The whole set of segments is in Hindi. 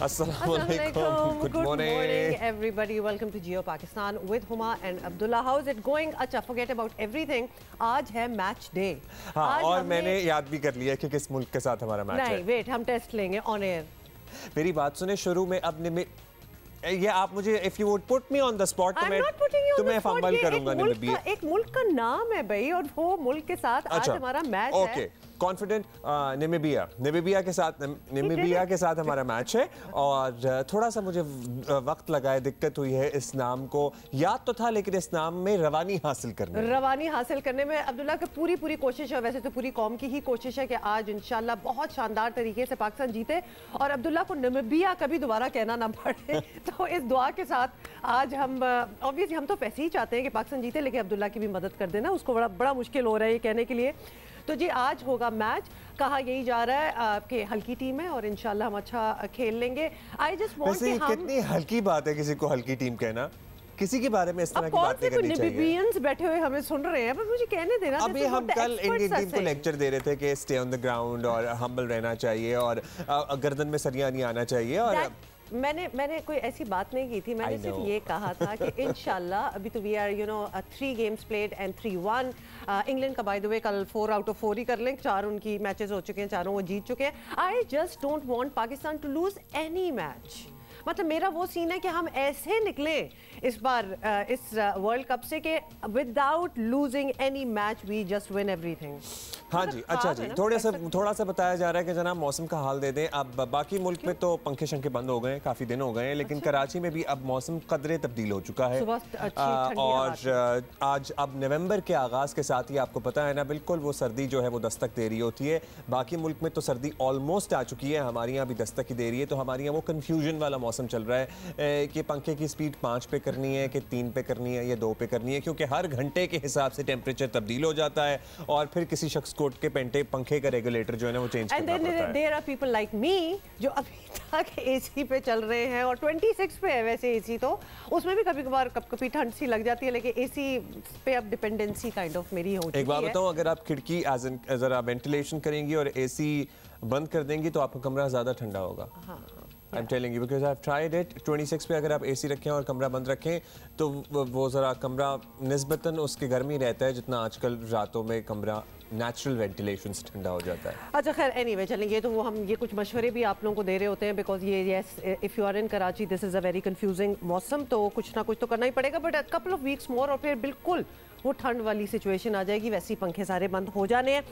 Assalamualaikum. Good morning, everybody. Welcome to Jio Pakistan with Huma and Abdullah. How's it going? अच्छा, forget about everything. आज है मैच डे। हाँ, और मैंने याद भी कर लिया कि किस मुल्क के साथ हमारा मैच है। नहीं, वेट, हम टेस्ट लेंगे ऑन एयर। मेरी बात सुने, शुरू में अब ये आप मुझे if you would put me on the spot तो मैं फंबल करूंगा। एक मुल्क का नाम है भाई, और वो मुल्क के साथ आज हमारा मैच है। कॉन्फिडेंट नामीबिया के साथ हमारा मैच है, और थोड़ा सा मुझे वक्त लगा है, दिक्कत हुई है इस नाम को, याद तो था लेकिन इस नाम में रवानी हासिल करने में अब्दुल्ला की पूरी कोशिश है। वैसे तो पूरी कौम की ही कोशिश है कि आज इंशाल्लाह बहुत शानदार तरीके से पाकिस्तान जीते और अब्दुल्ला को नामीबिया कभी दोबारा कहना ना पड़े। तो इस दुआ के साथ आज हम ऑब्वियसली हम तो पैसे ही चाहते हैं कि पाकिस्तान जीते, लेकिन अब्दुल्ला की भी मदद कर देना, उसको बड़ा मुश्किल हो रहा है ये कहने के लिए। तो जी आज होगा मैच, कहा यही जा रहा है कि हल्की टीम है और इंशाल्लाह हम अच्छा खेल लेंगे। आई जस्ट वांट कि हम कितनी हल्की बात है किसी को हल्की टीम कहना, किसी के बारे में इस तरह की बातें करनी चाहिए। नामीबियंस बैठे हुए हमें सुन रहे हैं, पर मुझे कहने देना। अभी हम कल इंडियन टीम को लेक्चर दे रहे थे कि स्टे ऑन द ग्राउंड और हम्बल रहना चाहिए और गर्दन में सरिया नहीं आना चाहिए, और मैंने कोई ऐसी बात नहीं की थी। मैंने सिर्फ ये कहा था कि इंशाल्लाह अभी तो we are 3 games played and 3-1। England का बाय द वे कल 4 आउट ऑफ 4 ही कर लें, 4 उनकी मैचेस हो चुके हैं, चारों वो जीत चुके हैं। I just don't want Pakistan to lose any match. मतलब मेरा वो सीन है कि हम ऐसे निकले इस बार इस वर्ल्ड कप से कि without losing any match we just win everything. हाँ जी, अच्छा जी, थोड़ा सा बताया जा रहा है कि जनाब मौसम का हाल दे दें। अब बाकी मुल्क में तो पंखे शंखे बंद हो गए हैं, काफ़ी दिन हो गए हैं, लेकिन कराची में भी अब मौसम कदरे तब्दील हो चुका है। और आज अब नवंबर के आगाज़ के साथ ही आपको पता है ना, बिल्कुल वो सर्दी जो है वो दस्तक दे रही होती है। बाकी मुल्क में तो सर्दी ऑलमोस्ट आ चुकी है, हमारे यहाँ भी दस्तक ही दे रही है। तो हमारे यहाँ वो कन्फ्यूजन वाला मौसम चल रहा है कि पंखे की स्पीड 5 पे करनी है कि 3 पे करनी है या 2 पे करनी है, क्योंकि हर घंटे के हिसाब से टेम्परेचर तब्दील हो जाता है और फिर किसी शख्स कोट के पंखे का रेगुलेटर जो है ना वो चेंज करना पड़ता है। There are people like me जो अभी तक एसी पे चल रहे हैं, और 26 पे है वैसे एसी, तो उसमें भी कभी ठंड सी लग जाती है, लेकिन एसी पे अब डिपेंडेंसी काइंड ऑफ मेरी हो चुकी है। एक बात बताऊं, अगर आप खिड़की जरा वेंटिलेशन करेंगी और एसी बंद कर देंगी तो आपका कमरा ज्यादा ठंडा होगा। I'm telling you because I've tried it। 26 पे अगर आप एसी रखें और कमरा बंद रखें तो वो ज़रा कमरा निस्बतन उसके गर्मी रहता है जितना आजकल रातों में कमरा नेचुरल वेंटिलेशन से ठंडा हो जाता है। अच्छा खैर, एनीवे चलेंगे, तो वो हम ये कुछ मशवरे भी आप लोगों को दे रहे होते हैं, बिकॉज ये yes if you are in Karachi this is a very confusing मौसम, तो कुछ ना कुछ तो करना ही पड़ेगा। But a couple of weeks more और फिर बिल्कुल वो ठंड वाली सिचुएशन आ जाएगी, वैसे ही पंखे सारे बंद हो जाने हैं।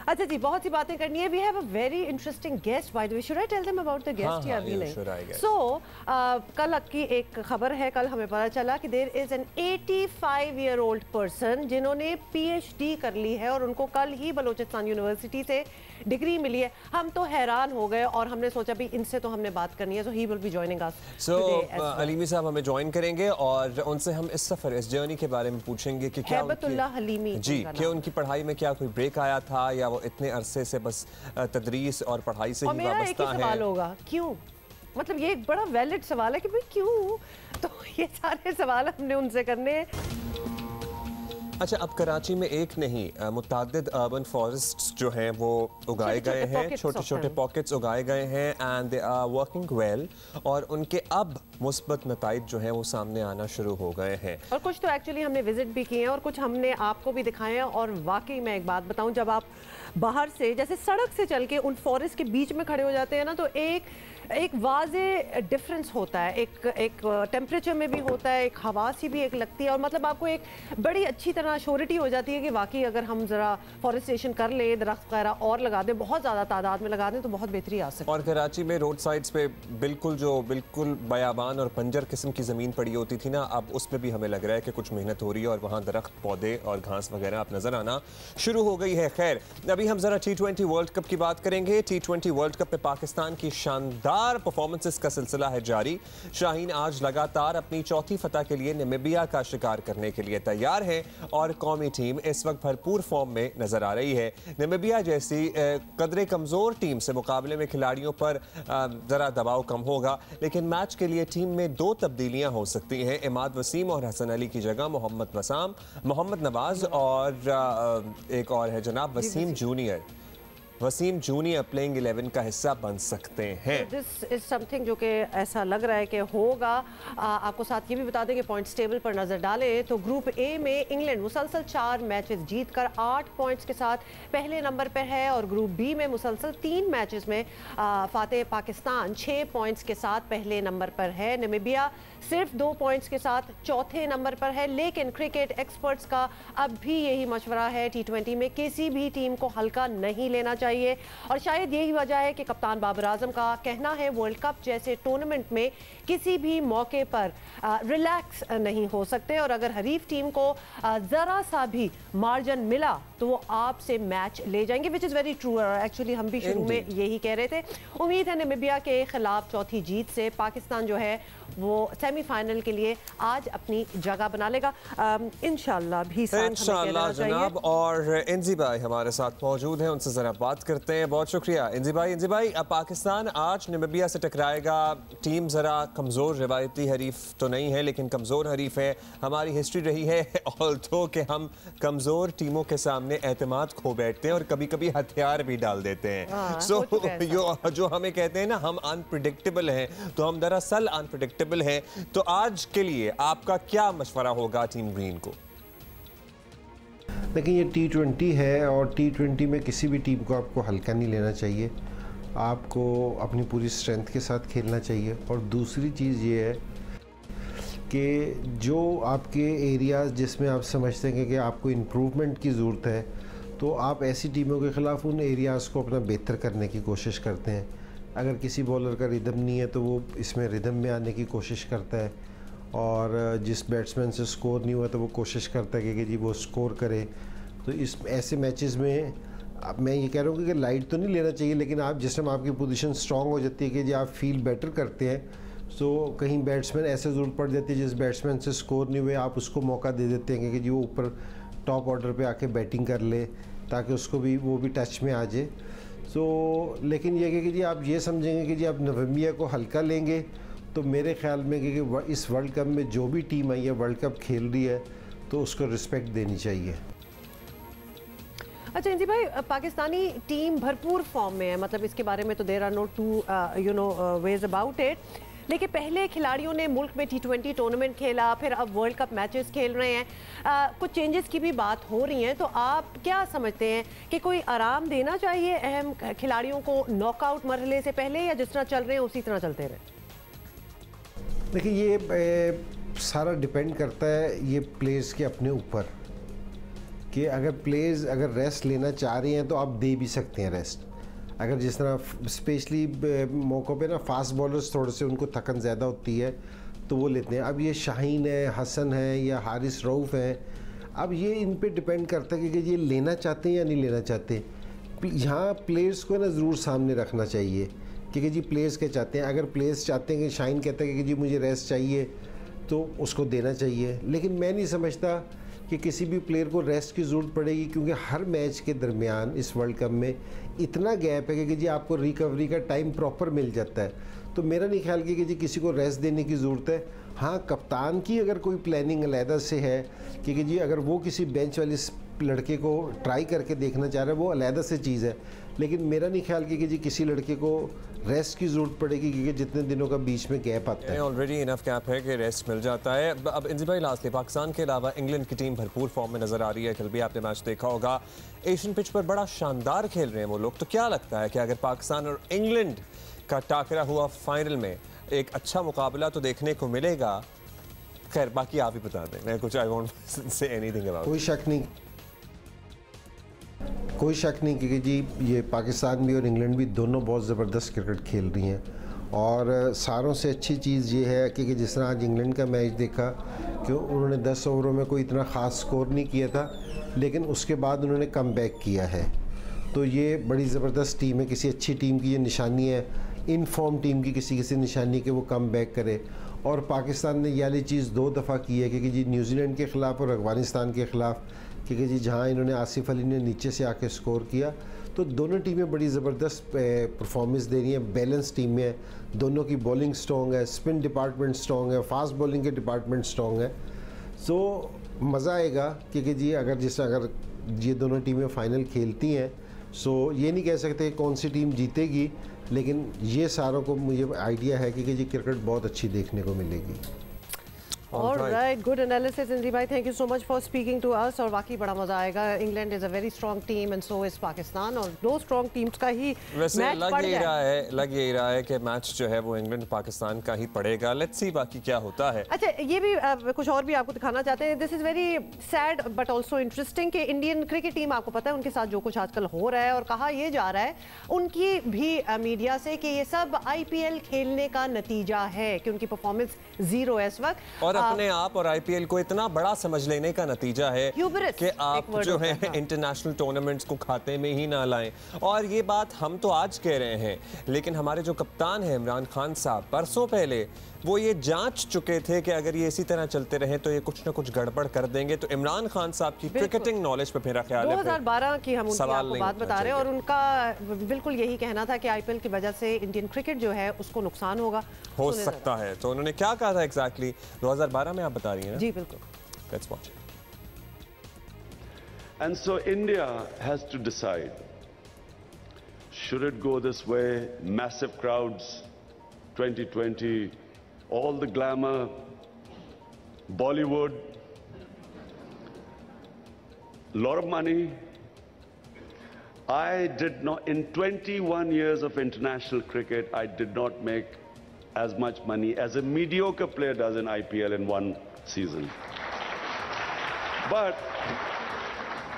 अच्छा जी, बहुत सी बातें करनी है। We have a very interesting guest, by the way should I tell them about the guest या अभी नहीं? सो कल की एक खबर है, कल हमें पता चला कि there is an 85-year-old person जिन्होंने PhD कर ली है और उनको कल ही बलोचिस्तान यूनिवर्सिटी से डिग्री मिली है। हम तो हैरान हो गए और हमने सोचा भी इनसे तो हमने बात करनी है, so he will be joining us. So Halimi साहब हमें ज्वाइन करेंगे और उनसे हम इस सफर, इस जर्नी के बारे में पूछेंगे कि क्या हलीमी जी कि उनकी पढ़ाई में क्या कोई ब्रेक आया था या वो इतने अरसे से बस तदरीस और पढ़ाई से ही वाबस्ता है। मेरा एक ही सवाल होगा, क्यों? मतलब ये एक बड़ा वैलिड सवाल है कि भाई क्यों, तो ये सारे सवाल हमने उनसे करने हैं। अच्छा, अब कराची में एक नहीं मुतअद्दिद अर्बन फॉरेस्ट्स जो हैं वो उगाए गए हैं, छोटे छोटे पॉकेट्स उगाए गए हैं, and they are working well, और उनके अब मुस्बत नताइज जो हैं वो सामने आना शुरू हो गए हैं। और कुछ तो एक्चुअली हमने विजिट भी किए हैं और कुछ हमने आपको भी दिखाए हैं। और वाकई मैं एक बात बताऊं, जब आप बाहर से जैसे सड़क से चल के उन फॉरेस्ट के बीच में खड़े हो जाते हैं ना, तो एक वाज़े डिफरेंस होता है, एक टेम्परेचर में भी होता है, एक हवा सी भी एक लगती है, और मतलब आपको एक बड़ी अच्छी तरह श्योरिटी हो जाती है कि वाकई अगर हम ज़रा फॉरेस्टेशन कर ले, दरख्त वगैरह और लगा दें, बहुत ज़्यादा तादाद में लगा दें, तो बहुत बेहतरी आ सकती है। और कराची में रोड साइड्स पे बिल्कुल बयाबान और बंजर किस्म की ज़मीन पड़ी होती थी ना, अब उसमें भी हमें लग रहा है कि कुछ मेहनत हो रही है और वहाँ दरख्त, पौधे और घास वगैरह अब नज़र आना शुरू हो गई है। खैर, अभी हम ज़रा T20 वर्ल्ड कप की बात करेंगे। T20 वर्ल्ड कप में पाकिस्तान की शानदार परफॉर्मेंसेस का सिलसिला है जारी। शाहीन आज लगातार अपनी चौथी फतह के लिए नामीबिया का शिकार करने के लिए तैयार है और कौमी टीम इस वक्त भरपूर फॉर्म में नजर आ रही है। नामीबिया जैसी कदरे कमजोर टीम से मुकाबले में खिलाड़ियों पर जरा दबाव कम होगा, लेकिन मैच के लिए टीम में 2 तब्दीलियां हो सकती हैं। इमाद वसीम और हसन अली की जगह मोहम्मद नवाज और एक और है जनाब Waseem junior. Waseem junior playing 11 का हिस्सा बन सकते हैं। दिस इज समथिंग जो कि ऐसा लग रहा है कि होगा। आपको साथ ये भी बता दें कि पॉइंट्स टेबल पर नजर डालें तो ग्रुप ए में इंग्लैंड मुसलसल 4 मैचेस जीतकर 8 पॉइंट्स के साथ पहले नंबर पर है और ग्रुप बी में मुसलसल 3 मैचेस में फातेह पाकिस्तान 6 पॉइंट्स के साथ पहले नंबर पर है। नामीबिया सिर्फ 2 पॉइंट्स के साथ चौथे नंबर पर है। लेकिन क्रिकेट एक्सपर्ट्स का अब भी यही मशवरा है, T20 में किसी भी टीम को हल्का नहीं लेना चाहिए और शायद यही वजह है कि कप्तान बाबर आजम का कहना है वर्ल्ड कप जैसे टूर्नामेंट में किसी भी मौके पर रिलैक्स नहीं हो सकते और अगर हरीफ टीम को ज़रा सा भी मार्जिन मिला तो वो आपसे मैच ले जाएंगे, which is very true. Actually हम भी शुरू में यही कह रहे थे। उम्मीद है नामीबिया के खिलाफ चौथी जीत से पाकिस्तान जो है वो सेमीफाइनल के लिए आज अपनी जगह बना लेगा इंशाल्लाह भी इंशाल्लाह जनाब। और इंजी भाई हमारे साथ मौजूद हैं, उनसे जरा बात करते हैं। बहुत शुक्रिया इंजी भाई। अब पाकिस्तान आज नामीबिया से टकराएगा। टीम जरा कमज़ोर रिवायती हरीफ तो नहीं है लेकिन कमज़ोर हरीफ है। हमारी हिस्ट्री रही है ऑल्दो कि हम कमज़ोर टीमों के सामने एतमाद खो बैठते हैं और कभी कभी हथियार भी डाल देते हैं। सो जो हमें कहते हैं ना हम अनप्रिडिक्टेबल हैं, तो हम दरअसल अनप्रिडिक्टेबल है। तो आज के लिए आपका क्या मशवरा होगा टीम ग्रीन को? लेकिन ये T20 है और T20 में किसी भी टीम को आपको हल्का नहीं लेना चाहिए, आपको अपनी पूरी स्ट्रेंथ के साथ खेलना चाहिए। और दूसरी चीज़ ये है कि जो आपके एरियाज़ जिसमें आप समझते हैं कि आपको इम्प्रूवमेंट की ज़रूरत है, तो आप ऐसी टीमों के ख़िलाफ़ उन एरियाज़ को अपना बेहतर करने की कोशिश करते हैं। अगर किसी बॉलर का रिदम नहीं है तो वो इसमें रिदम में आने की कोशिश करता है और जिस बैट्समैन से स्कोर नहीं हुआ तो वो कोशिश करता है कि जी वो स्कोर करे। तो इस ऐसे मैचेस में अब मैं ये कह रहा हूँ कि लाइट तो नहीं लेना चाहिए, लेकिन आप जिस टाइम आपकी पोजीशन स्ट्रांग हो जाती है कि जी आप फील बेटर करते हैं, तो कहीं बैट्समैन ऐसे ज़रूरत पड़ जाती है जिस बैट्समैन से स्कोर नहीं हुए आप उसको मौका दे देते हैं कि जी वो ऊपर टॉप ऑर्डर पे आके बैटिंग कर ले ताकि उसको भी वो भी टच में आ जाए। तो लेकिन ये कि जी आप ये समझेंगे कि जी आप नामीबिया को हल्का लेंगे, तो मेरे ख्याल में कि इस वर्ल्ड कप में जो भी टीम आई है वर्ल्ड कप खेल रही है तो उसको रिस्पेक्ट देनी चाहिए। अच्छा इंजी भाई, पाकिस्तानी टीम भरपूर फॉर्म में है, मतलब इसके बारे में तो there are no two ways about it, लेकिन पहले खिलाड़ियों ने मुल्क में T20 टूर्नामेंट खेला, फिर अब वर्ल्ड कप मैचेस खेल रहे हैं, कुछ चेंजेस की भी बात हो रही हैं, तो आप क्या समझते हैं कि कोई आराम देना चाहिए अहम खिलाड़ियों को नॉकआउट मरहले से पहले, या जिस तरह चल रहे हैं उसी तरह चलते रहे? देखिए ये सारा डिपेंड करता है ये प्लेयर्स के अपने ऊपर कि अगर प्लेयर्स अगर रेस्ट लेना चाह रहे हैं तो आप दे भी सकते हैं रेस्ट। अगर जिस तरह स्पेशली मौक़ों पे ना फास्ट बॉलर्स थोड़े से उनको थकन ज़्यादा होती है तो वो लेते हैं। अब ये शाहीन है, हसन है या हारिस रऊफ़ है, अब ये इन पे डिपेंड करता है कि ये लेना चाहते हैं या नहीं लेना चाहते। यहाँ प्लेयर्स को ना ज़रूर सामने रखना चाहिए कि जी प्लेयर्स क्या चाहते हैं। अगर प्लेयर्स चाहते हैं कि शाहीन कहता है कि जी मुझे रेस्ट चाहिए तो उसको देना चाहिए, लेकिन मैं नहीं समझता कि किसी भी प्लेयर को रेस्ट की ज़रूरत पड़ेगी, क्योंकि हर मैच के दरमियान इस वर्ल्ड कप में इतना गैप है कि जी आपको रिकवरी का टाइम प्रॉपर मिल जाता है। तो मेरा नहीं ख्याल कि जी किसी को रेस्ट देने की ज़रूरत है। हाँ, कप्तान की अगर कोई प्लानिंग अलहदा से है कि जी अगर वो किसी बेंच वाले लड़के को ट्राई करके देखना चाह रहा है वो अलहदा से चीज़ है, लेकिन मेरा नहीं ख्याल कि जी किसी लड़के को रेस्ट की ज़रूरत पड़ेगी क्योंकि जितने दिनों का बीच में गैप आता है ऑलरेडी इनफ गैप है कि रेस्ट मिल जाता है। अब इंजी भाई लास्ट पाकिस्तान के अलावा इंग्लैंड की टीम भरपूर फॉर्म में नज़र आ रही है। कल भी आपने मैच देखा होगा, एशियन पिच पर बड़ा शानदार खेल रहे हैं वो लोग। तो क्या लगता है कि अगर पाकिस्तान और इंग्लैंड का टाकरा हुआ फाइनल में एक अच्छा मुकाबला तो देखने को मिलेगा? खैर बाकी आप ही बता दें, मैं कुछ I won't say anything about. कोई शक नहीं कि जी ये पाकिस्तान भी और इंग्लैंड भी दोनों बहुत ज़बरदस्त क्रिकेट खेल रही हैं। और सारों से अच्छी चीज़ ये है कि जिस तरह आज इंग्लैंड का मैच देखा कि उन्होंने 10 ओवरों में कोई इतना ख़ास स्कोर नहीं किया था, लेकिन उसके बाद उन्होंने कम बैक किया है। तो ये बड़ी ज़बरदस्त टीम है, किसी अच्छी टीम की ये निशानी है, इन फॉर्म टीम की किसी निशानी कि वो कम बैक करे। और पाकिस्तान ने ये वाली चीज़ 2 दफ़ा की है कि जी न्यूजीलैंड के ख़िलाफ़ और अफ़गानिस्तान के ख़िलाफ़, क्योंकि जी जहाँ इन्होंने आसिफ अली ने नीचे से आके स्कोर किया, तो दोनों टीमें बड़ी ज़बरदस्त परफॉर्मेंस दे रही हैं। बैलेंस टीमें हैं, दोनों की बॉलिंग स्ट्रॉन्ग है, स्पिन डिपार्टमेंट स्ट्रॉन्ग है, फास्ट बॉलिंग के डिपार्टमेंट स्ट्रॉन्ग है। सो मज़ा आएगा क्योंकि जी अगर ये दोनों टीमें फ़ाइनल खेलती हैं सो ये नहीं कह सकते कौन सी टीम जीतेगी, लेकिन ये सारों को मुझे आइडिया है कि ये क्रिकेट बहुत अच्छी देखने को मिलेगी। All right, good analysis, Indy bhai. Thank you so much for speaking to us. और वाकई बड़ा मजा आएगा। England is a very strong team and so is Pakistan, और दो strong teams का ही वैसे मैच पड़ जाए। लग यही रहा है कि मैच जो है वो इंग्लैंड पाकिस्तान का ही पड़ेगा। लेट्स सी बाकी क्या होता है। अच्छा, ये भी कुछ और भी आपको दिखाना चाहते हैं। This is very sad but also interesting कि इंडियन क्रिकेट टीम, आपको पता है उनके साथ जो कुछ आजकल हो रहा है, और कहा यह जा रहा है उनकी भी मीडिया से कि ये सब IPL खेलने का नतीजा है, कि उनकी परफॉर्मेंस जीरो है इस वक्त, और अपने आप और IPL को इतना बड़ा समझ लेने का नतीजा है कि आप जो है इंटरनेशनल टूर्नामेंट्स को खाते में ही ना लाएं। और ये बात हम तो आज कह रहे हैं, लेकिन हमारे जो कप्तान हैं इमरान खान साहब, परसों पहले वो ये जांच चुके थे कि अगर ये इसी तरह चलते रहे तो ये कुछ ना कुछ गड़बड़ कर देंगे। तो इमरान खान साहब की क्रिकेटिंग नॉलेज पे मेरा ख्याल है 2012 की हम उनकी आपको बात बता रहे हैं, और उनका बिल्कुल यही कहना था कि IPL की वजह से इंडियन क्रिकेट जो है उसको नुकसान होगा, हो सकता है। तो उन्होंने क्या कहा था एग्जैक्टली 2012 में, आप बता रही हैं? जी बिल्कुल। Let's watch. And so India has to decide, should it go this way, massive crowds, 2020, all the glamour, Bollywood, lot of money. I did not, in 21 years of international cricket, I did not make as much money as a mediocre player does in IPL in one season. But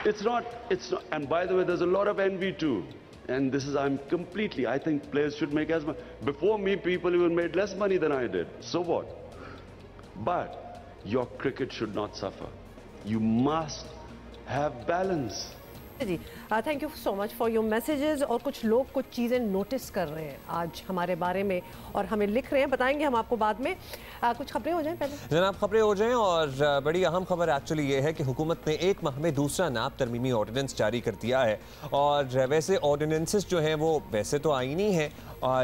it's not, and by the way, there's a lot of envy too. And this is, I think players should make as much. Before me, people even made less money than I did. So what? But your cricket should not suffer. You must have balance. जी, thank you so much for your messages. और कुछ लोग कुछ चीज़ें नोटिस कर रहे हैं आज हमारे बारे में और हमें लिख रहे हैं, बताएंगे हम आपको बाद में। कुछ खबरें हो जाएं पहले जनाब, खबरें हो जाएं। और बड़ी अहम खबर एक्चुअली ये है कि हुकूमत ने 1 माह में दूसरा नाब तरमीमी ऑर्डिनेंस जारी कर दिया है। और वैसे ऑर्डिनेंसेस जो हैं वो वैसे तो आईनी हैं,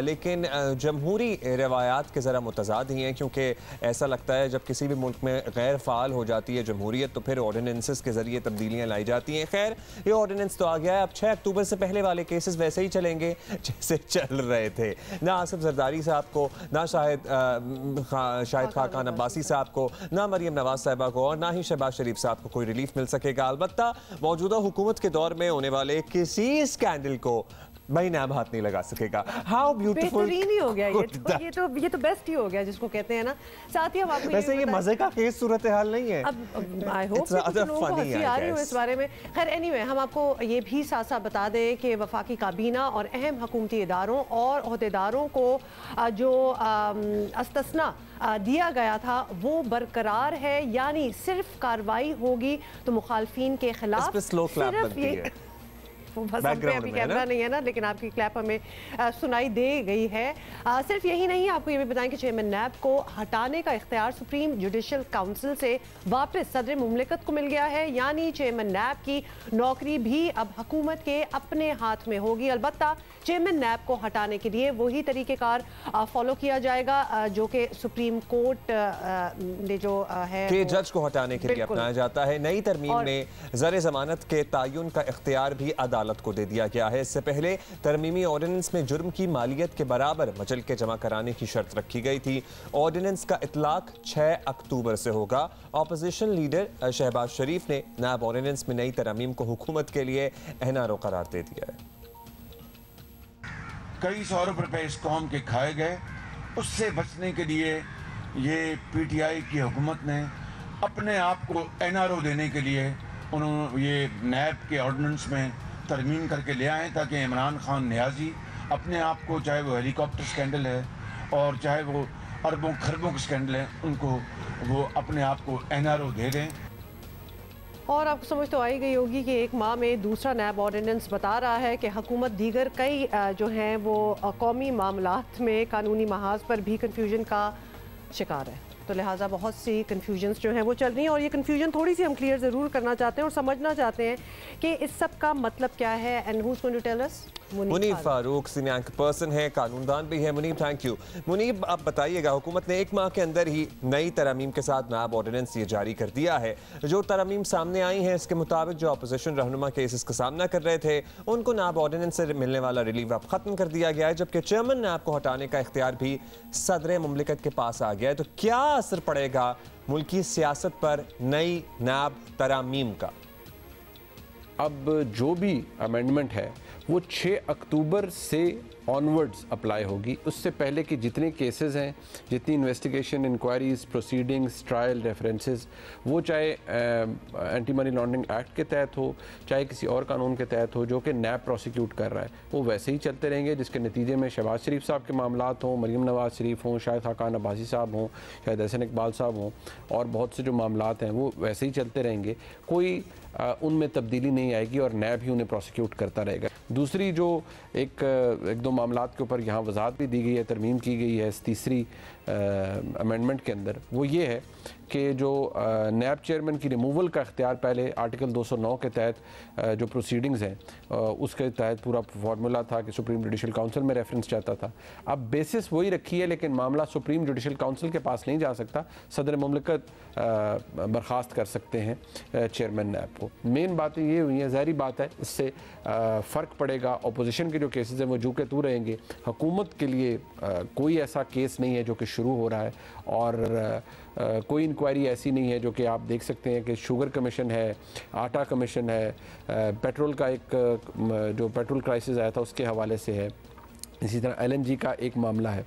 लेकिन जमहूरी रवायात के ज़रा मुतज़ाद ही हैं, क्योंकि ऐसा लगता है जब किसी भी मुल्क में गैर फ़ाल हो जाती है जमहूरियत तो फिर ऑर्डिनेंसेस के ज़रिए तब्दीलियाँ लाई जाती हैं। खैर, ये ऑर्डिनेंस तो आ गया है। अब 6 अक्टूबर से पहले वाले केसेस वैसे ही चलेंगे जैसे चल रहे थे। ना आसिफ जरदारी साहब को, ना शाहिद खाकान अब्बासी साहब को, ना मरियम नवाज साहिबा को, और ना ही शहबाज शरीफ साहब को कोई रिलीफ मिल सकेगा। अलबत्ता मौजूदा हुकूमत के दौर में होने वाले किसी स्कैंडल को भाई नाम हाथ नहीं लगा सकेगा। हाउ ब्यूटीफुल, बेहतरीन ही हो गया ये तो बेस्ट ही हो गया जिसको कहते हैं ना। साथ ही हम आपको वैसे ये मजे का केस सूरत हाल नहीं है। अब आई होप कुछ लोगों को हंसी आ रही हो इस बारे में। खैर एनीवे, हम आपको ये भी साथ साथ बता दें कि वफाकी काबीना और अहम हुकूमती इदारों और ओहदेदारों को जो अस्तस्ना दिया गया था वो बरकरार है, यानी सिर्फ कार्रवाई होगी तो मुखालफिन के खिलाफ सिर्फ बस हम पे अभी कैमरा नहीं है ना, लेकिन आपकी क्लैप हमें सुनाई दे गई है। सिर्फ यही नहीं, आपको ये भी बताएं कि चेयरमैन नैब को हटाने का इख्तियार सुप्रीम जुडिशल काउंसिल से वापस सदर मुमलिकत को मिल गया है, यानी चेयरमैन नैब की नौकरी भी अब हुकूमत के अपने हाथ में होगी। अलबत्ता चेयरमैन नैब को हटाने के लिए वही तरीक़ेकार फॉलो किया जाएगा जो कि सुप्रीम कोर्ट ने जो है के जज को हटाने के लिए अपनाया जाता है। नई तरमीम में ज़र ज़मानत के तयन का इख्तियार भी अदालत को दे दिया गया है। इससे पहले तरमीमी ऑर्डिनेंस में जुर्म की मालियत के बराबर मचल के जमा कराने की शर्त रखी गई थी। ऑर्डिनेंस का इतलाक 6 अक्टूबर से होगा। अपोजिशन लीडर शहबाज शरीफ ने नायब ऑर्डिनेंस में नई तरमीम को हुकूमत के लिए एनआरओ करार दे दिया है। कई सौ रुपए इस कौम के खाए गए, उससे बचने के लिए ये PTI की हुकूमत ने अपने आप को एनआरओ देने के लिए उन्होंने ये नैब के ऑर्डिनेंस में तरमीम करके ले आए, ताकि इमरान खान नियाजी अपने आप को, चाहे वो हेलीकॉप्टर स्कैंडल है और चाहे वो अरबों खरबों का स्कैंडल है, उनको वो अपने आप को एनआरओ दे दें। और आपको समझ तो आई गई होगी कि 1 माह में दूसरा नैब ऑर्डिनेंस बता रहा है कि हुकूमत दीगर कई जो हैं वो कौमी मामलात में कानूनी महाज पर भी कन्फ्यूजन का शिकार है। तो लिहाजा बहुत सी कन्फ्यूजन्स जो हैं वो चल रही हैं, और ये कन्फ्यूजन थोड़ी सी हम क्लियर ज़रूर करना चाहते हैं और समझना चाहते हैं कि इस सब का मतलब क्या है। And who's going to tell us? Muneeb Farooq senior person है, कानूनदान भी है। Munib, thank you. मुनीब, आप बताइएगा, हुकूमत ने 1 माह के अंदर ही नई तरमीम के साथ नायब ऑर्डिनेंस ये जारी कर दिया है। जो तरमीम सामने आई हैं इसके मुताबिक जो अपोजिशन रहनुमा केसेस का सामना कर रहे थे उनको नायब ऑर्डिनेंस से मिलने वाला रिलीफ अब खत्म कर दिया गया है, जबकि चेयरमैन नायब को हटाने का इख्तियार भी सदर मुमलिकत के पास आ गया है। तो क्या असर पड़ेगा मुल्की सियासत पर नई नायब तरामीम का? अब जो भी अमेंडमेंट है वो 6 अक्टूबर से ऑनवर्ड्स अप्लाई होगी। उससे पहले कि जितने केसेस हैं, जितनी investigation, inquiries, proceedings, trial, references, वो चाहे एंटी मनी लॉन्ड्रिंग एक्ट के तहत हो, चाहे किसी और कानून के तहत हो जो कि नैब प्रोसिक्यूट कर रहा है, वो वैसे ही चलते रहेंगे, जिसके नतीजे में शहबाज शरीफ साहब के मामलात हों, मरीम नवाज शरीफ हों, शाहिद खाकान अब्बासी साहब हों, शायद एहसन इकबाल साहब हों, और बहुत से जो मामलात हैं वो वैसे ही चलते रहेंगे। कोई उनमें तब्दीली नहीं आएगी और नैब ही उन्हें प्रोसिक्यूट करता रहेगा। दूसरी जो एक दो मामलात के ऊपर यहाँ वजाहत भी दी गई है, तरमीम की गई है इस तीसरी अमेंडमेंट के अंदर, वो ये है कि जो नैब चेयरमैन की रिमूवल का इख्तियार पहले आर्टिकल 209 के तहत जो प्रोसीडिंग्स हैं उसके तहत पूरा फार्मूला था कि सुप्रीम जुडिशल काउंसिल में रेफरेंस चाहता था। अब बेसिस वही रखी है, लेकिन मामला सुप्रीम जुडिशल काउंसिल के पास नहीं जा सकता, सदर मुमलिकत बर्खास्त कर सकते हैं चेयरमैन नैब को। मेन बातें ये हुई हैं, ज़ाहिरी बात है इससे फ़र्क पड़ेगा। अपोजिशन के जो केसेस हैं वो जू के तू रहेंगे। हुकूमत के लिए कोई ऐसा केस नहीं है जो कि शुरू हो रहा है, और कोई इंक्वायरी ऐसी नहीं है जो कि आप देख सकते हैं कि शुगर कमीशन है, आटा कमीशन है, पेट्रोल का एक जो पेट्रोल क्राइसिस आया था उसके हवाले से है, इसी तरह LNG का एक मामला है।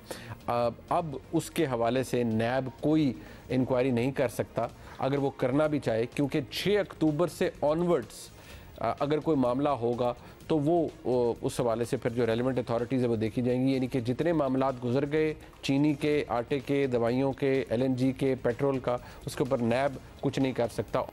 अब उसके हवाले से नैब कोई इंक्वायरी नहीं कर सकता अगर वो करना भी चाहे, क्योंकि 6 अक्टूबर से ऑनवर्ड्स अगर कोई मामला होगा तो वो उस हवाले से फिर जो रेलिवेंट अथॉरिटीज़ है वो देखी जाएंगी। यानी कि जितने मामलात गुजर गए, चीनी के, आटे के, दवाइयों के, LNG के, पेट्रोल का, उसके ऊपर नैब कुछ नहीं कर सकता।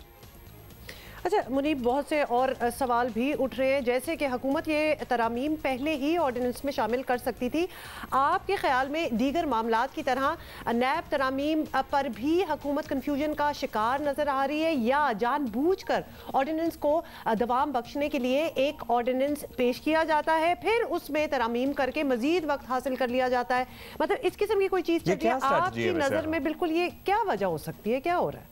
अच्छा मुनीब, बहुत से और सवाल भी उठ रहे हैं, जैसे कि हुकूमत ये तरामीम पहले ही ऑर्डिनेंस में शामिल कर सकती थी। आपके ख्याल में दीगर मामलात की तरह नैब तरामीम पर भी हुकूमत कन्फ्यूजन का शिकार नज़र आ रही है, या जानबूझकर ऑर्डिनेंस को दवाम बख्शने के लिए एक ऑर्डिनेंस पेश किया जाता है, फिर उसमें तरामीम करके मजीद वक्त हासिल कर लिया जाता है? मतलब इस किस्म की कोई चीज़ चल रही है आपकी नज़र में? बिल्कुल, ये क्या वजह हो सकती है, क्या हो रहा है?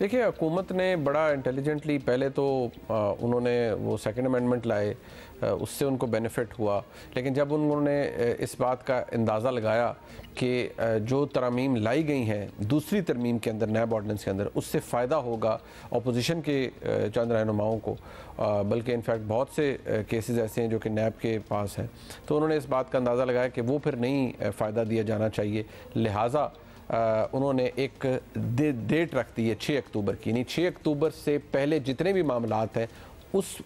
देखिए, हुकूमत ने बड़ा इंटेलिजेंटली पहले तो उन्होंने वो सेकंड अमेंडमेंट लाए, उससे उनको बेनिफिट हुआ, लेकिन जब उन्होंने इस बात का अंदाज़ा लगाया कि जो तरमीम लाई गई हैं दूसरी तरमीम के अंदर, नैब ऑर्डिनेंस के अंदर, उससे फ़ायदा होगा अपोजिशन के चंद रहनुमाओं को, बल्कि इनफैक्ट बहुत से केसेस ऐसे हैं जो कि नैब के पास हैं, तो उन्होंने इस बात का अंदाज़ा लगाया कि वो फिर नहीं फ़ायदा दिया जाना चाहिए। लिहाजा उन्होंने एक डेट रख दी है 6 अक्टूबर की। यानी 6 अक्टूबर से पहले जितने भी मामलात हैं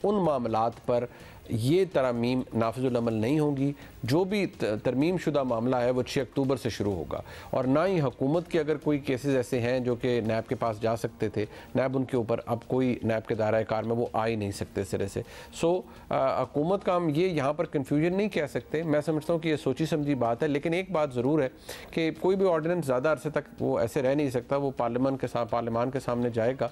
उन मामलात पर ये तरमीम नाफिजुल अमल नहीं होंगी। जो भी तरमीम शुदा मामला है वो 6 अक्टूबर से शुरू होगा, और ना ही हुकूमत के अगर कोई केसेस ऐसे हैं जो कि नैब के पास जा सकते थे, नैब उनके ऊपर अब कोई नैब के दायरे कार में वो आ ही नहीं सकते सिरे से। सो हुकूमत का हम ये यहाँ पर कन्फ्यूजन नहीं कह सकते। मैं समझता हूँ कि ये सोची समझी बात है, लेकिन एक बात ज़रूर है कि कोई भी ऑर्डिनेंस ज़्यादा अरसे तक वो ऐसे रह नहीं सकता, वो पार्लियामान के सामने जाएगा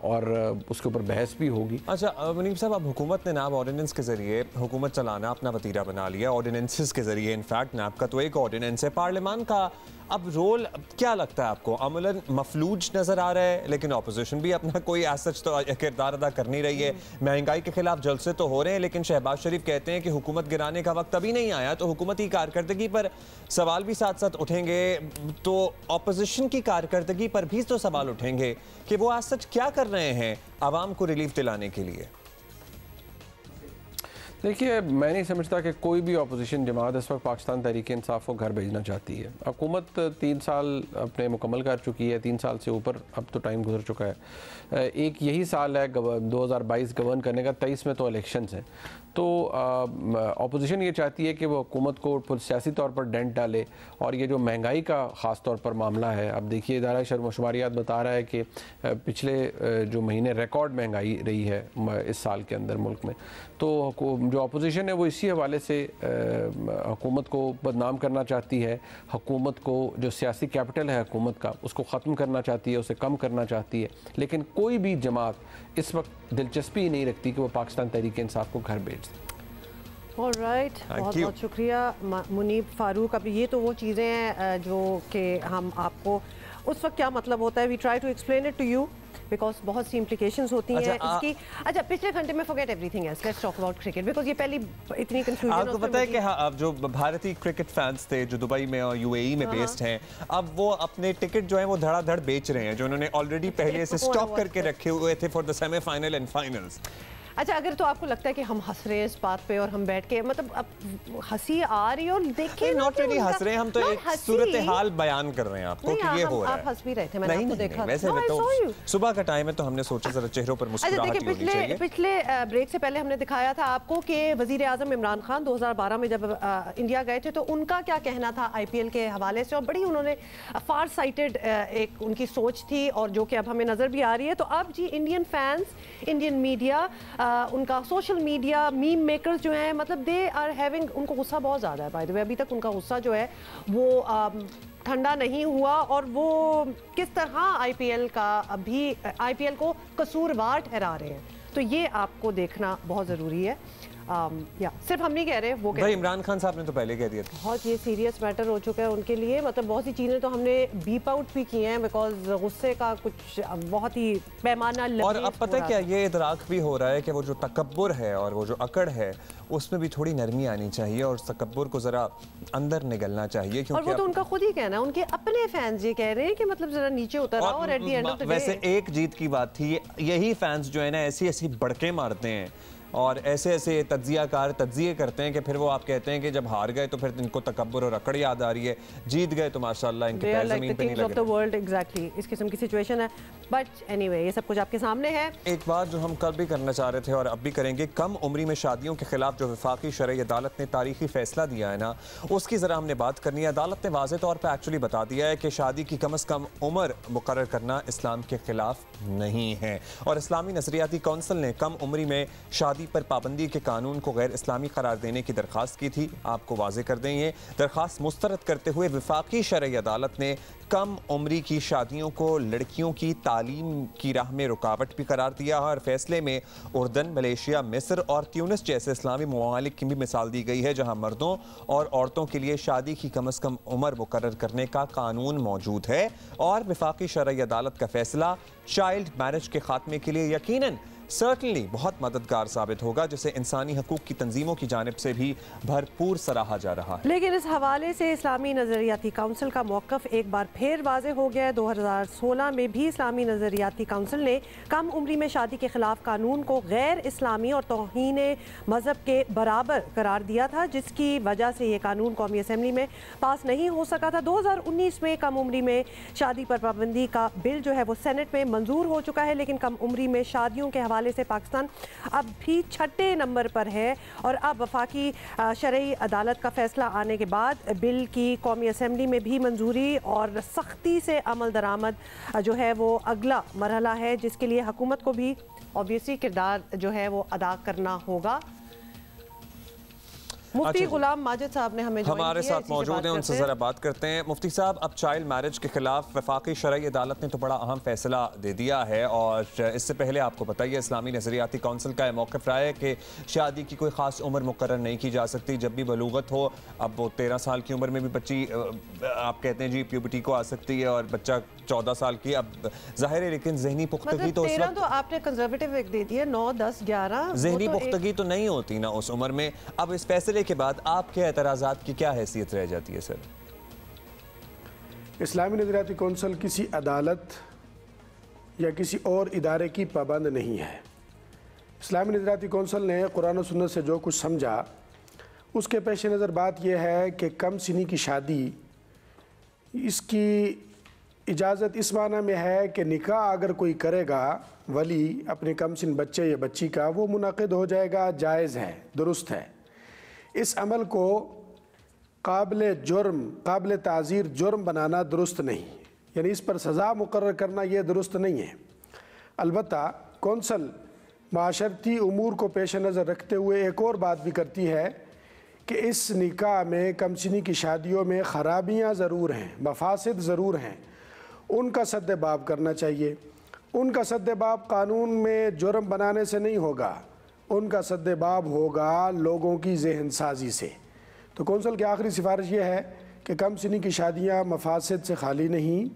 और उसके ऊपर बहस भी होगी। अच्छा मुनीब साहब, अब हुकूमत ने नायब ऑर्डिनेंस के जरिए हुकूमत चलाना अपना वतीरा बना लिया, ऑर्डिनेंसेस के जरिए। इनफैक्ट नैब का तो एक ऑर्डिनेंस है, पार्लियामान का अब रोल क्या लगता है आपको? अमलन मफलूज नजर आ रहा है, लेकिन ऑपोजिशन भी अपना कोई सच तो किरदार अदा कर नहीं रही है। महंगाई के खिलाफ जलसे तो हो रहे हैं, लेकिन शहबाज शरीफ कहते हैं कि हुकूमत गिराने का वक्त अभी नहीं आया, तो हुकूमती कारकर्दगी पर सवाल भी साथ साथ उठेंगे, तो ऑपोजिशन की कारकर्दगी पर भी तो सवाल उठेंगे कि वो आज सच क्या कर रहे हैं आवाम को रिलीफ दिलाने के लिए। देखिए, मैं नहीं समझता कि कोई भी अपोजिशन जमात इस वक्त पाकिस्तान तहरीक इंसाफ को घर भेजना चाहती है। हुकूमत 3 साल अपने मुकम्मल कर चुकी है, 3 साल से ऊपर अब तो टाइम गुजर चुका है। एक यही साल है 2022 गवर्न करने का, 23 में तो इलेक्शंस हैं। तो अपोजिशन ये चाहती है कि वो हुकूमत को सियासी तौर पर डेंट डाले, और ये जो महंगाई का ख़ास तौर पर मामला है, अब देखिए इदारा शुमारियात बता रहा है कि पिछले जो महीने रिकॉर्ड महंगाई रही है इस साल के अंदर मुल्क में। तो जो अपोजिशन है वो इसी हवाले से हुकूमत को बदनाम करना चाहती है, हुकूमत को जो सियासी कैपिटल है हुकूमत का उसको ख़त्म करना चाहती है, उसे कम करना चाहती है। लेकिन कोई भी जमात इस वक्त दिलचस्पी नहीं रखती कि वो पाकिस्तान तहरीक इंसाफ को घर भेज दे। ऑलराइट, बहुत बहुत शुक्रिया मुनीब फारूक। अब ये तो वो चीज़ें हैं जो कि हम आपको उस वक्त क्या मतलब होता है, we try to explain it to you because बहुत सी इम्प्लीकेशंस होती हैं इसकी। अच्छा, पिछले घंटे में forget everything else, let's talk about cricket because ये पहली इतनी कंफ्यूजन। आपको पता है कि अब जो भारतीय क्रिकेट फैंस थे जो दुबई में और यूएई में बेस्ड हैं, अब वो अपने टिकट जो है वो धड़ाधड़ बेच रहे हैं, जो उन्होंने ऑलरेडी पहले से स्टॉक करके रखे हुए थे for the semifinal and finals. अच्छा, अगर तो आपको लगता है कि हम हंस रहे हैं इस बात पे और हम बैठ के मतलब अब हंसी आ रही है और देखिए नॉट रियली हंस रहे हैं हम, तो एक सूरत हाल बयान कर रहे हैं आपको कि ये हो रहा है। आप हंस भी रहे थे, मैंने आपको देखा। वैसे तो सुबह का टाइम है तो हमने सोचा जरा चेहरों पर मुस्कुराहट होनी चाहिए। पिछले ब्रेक से पहले हमने दिखाया था आपको कि वजीर आजम इमरान खान 2012 में जब इंडिया गए थे तो उनका क्या कहना था आईपीएल के हवाले से, और बड़ी उन्होंने फार साइटेड एक उनकी सोच थी और जो कि अब हमें नजर भी आ रही है। तो अब जी इंडियन फैंस, इंडियन मीडिया, उनका सोशल मीडिया, मीम मेकर्स जो हैं, मतलब दे आर हैविंग, उनको गुस्सा बहुत ज़्यादा है बाय द वे। अभी तक उनका गुस्सा जो है वो ठंडा नहीं हुआ और वो किस तरह आईपीएल को कसूरवार ठहरा रहे हैं। तो ये आपको देखना बहुत ज़रूरी है। या सिर्फ हम नहीं कह रहे, वो भाई इमरान खान साहब ने तो पहले कह दिया था। बहुत ये सीरियस मैटर हो चुका है उनके लिए, मतलब बहुत सी चीज़ें तो हमने बीप आउट भी की हैं बिकॉज गुस्से का कुछ बहुत ही पैमाना। और अब पता है क्या, ये इदराक भी हो रहा है कि वो जो तकब्बुर है और वो जो अकड़ है उसमें भी थोड़ी नरमी आनी चाहिए और तकब्बुर को जरा अंदर निगलना चाहिए। और वो तो उनका खुद ही कहना है, उनके अपने फैंस ये कह रहे हैं कि मतलब जरा नीचे उतर आओ और at the end of the day. वैसे एक जीत की बात थी, यही फैंस जो है ना ऐसी ऐसी बड़के मारते हैं और ऐसे ऐसे तज्जियाकार तज्जिए करते हैं कि फिर वो आप कहते हैं कि जब हार गए तो फिर इनको तकब्बुर और अकड़ याद आ रही है, जीत गए तो माशाल्लाह इनके पैर ज़मीन पे नहीं लग रहे। वर्ल्ड एग्जैक्टली इस किस्म की सिचुएशन है। बट एनीवे ये सब कुछ आपके सामने है। एक बात जो हम कल भी करना चाह रहे थे और अब भी करेंगे, कम उम्री में शादियों के खिलाफ जो वफाकी शरई अदालत ने तारीखी फैसला दिया है ना, उसकी ज़रा हमने बात करनी है। अदालत ने वाज़े तौर पर एक्चुअली बता दिया है कि शादी की कम अज़ कम उम्र मुकर्रर करना इस्लाम के खिलाफ नहीं है। और इस्लामी नज़रियाती कौंसिल ने कम उम्री में शादी पर पाबंदी के कानून को गैर इस्लामी करार देने की दरख्वास्त की थी। आपको वाज़े कर दें, ये दरख्वास्त मुस्तरद करते हुए वफाकी शरई अदालत ने कम उम्री की शादियों को लड़कियों की तालीम की राह में रुकावट भी करार दिया है। और फैसले में उर्दन, मलेशिया, मिस्र और ट्यूनिस जैसे इस्लामी ममालिक की भी मिसाल दी गई है जहां मर्दों और औरतों के लिए शादी की कम अज़ कम उम्र मुकर्रर करने का कानून मौजूद है। और वफाकी शरई अदालत का फैसला चाइल्ड मैरिज के खात्मे के लिए यकीनन सर्टनली बहुत मददगार साबित होगा, जिसे इंसानी हकूक की तंजीमों की जानिब से भी भरपूर सराहा जा रहा है। लेकिन इस हवाले से इस्लामी नज़रियाती काउंसिल का मौक़िफ़ एक बार फिर वाज़े हो गया है। 2016 में भी इस्लामी नज़रियाती काउंसिल ने कम उम्री में शादी के खिलाफ कानून को गैर इस्लामी और तौहीन मज़हब के बराबर करार दिया था, जिसकी वजह से ये कानून कौमी असम्बली में पास नहीं हो सका था। 2019 में कम उम्री में शादी पर पाबंदी का बिल जो है वो सेनेट में मंजूर हो चुका है, लेकिन कम उम्री में शादियों के हवाले से पाकिस्तान अब भी 6ठे नंबर पर है। और अब वफाकी शरई अदालत का फैसला आने के बाद बिल की कौमी असम्बली में भी मंजूरी और सख्ती से अमल दरामद जो है वो अगला मरहला है, जिसके लिए हुकूमत को भी ऑब्वियसली किरदार जो है वो अदा करना होगा। मुफ्ती गुलाम माजिद साहब ने हमें हमारे साथ मौजूद हैं, उनसे ज़रा बात करते हैं। मुफ्ती साहब, अब चाइल्ड मैरिज के खिलाफ वफाकी शरई अदालत ने तो बड़ा अहम फैसला दे दिया है और इससे पहले आपको पता ही है इस्लामी नज़रियाती काउंसिल का मौक़िफ़ रहा है कि शादी की कोई ख़ास उम्र मुकर्रर नहीं की जा सकती। जब भी बलूगत हो, अब वो 13 साल की उम्र में भी बच्ची आप कहते हैं जी प्यूबर्टी को आ सकती है और बच्चा 14 साल की, अब जाहिर है, लेकिन जहनी पुख्तगी तो उस वक्त तो आपने कंजर्वेटिव दे दिया 9, 10, 11 जहनी पुख्तगी तो नहीं होती ना उस उम्र में। अब इस फैसले के बाद आपके एतराज़ात की क्या हैसियत रह जाती है सर? इस्लामी नज़रियाती कौंसिल किसी अदालत या किसी और इदारे की पाबंद नहीं है। इस्लामी नज़रियाती कौंसिल ने कुरान और सुन्नत से जो कुछ समझा उसके पेश नज़र बात यह है कि कम सिनी की शादी इसकी इजाज़त इस माना में है कि निकाह अगर कोई करेगा वली अपने कमसिन बच्चे या बच्ची का, वो मुनक़िद हो जाएगा, जायज़ है, दुरुस्त है। इस अमल को काबिल ताज़ीर जुर्म बनाना दुरुस्त नहीं, यानी इस पर सज़ा मुकर्रर करना ये दुरुस्त नहीं है। अलबत्ता कौंसल माशरती उमूर को पेश नज़र रखते हुए एक और बात भी करती है कि इस निकाह में कमसिनी की शादियों में ख़राबियाँ ज़रूर हैं, मफासिद ज़रूर हैं, उनका सद्देबाब करना चाहिए। उनका सद्देबाब कानून में जुर्म बनाने से नहीं होगा, उनका सद्देबाब होगा लोगों की जहन साजी से। तो कौंसल की आखिरी सिफारिश ये है कि कमसिनी की शादियाँ मफासिद से खाली नहीं,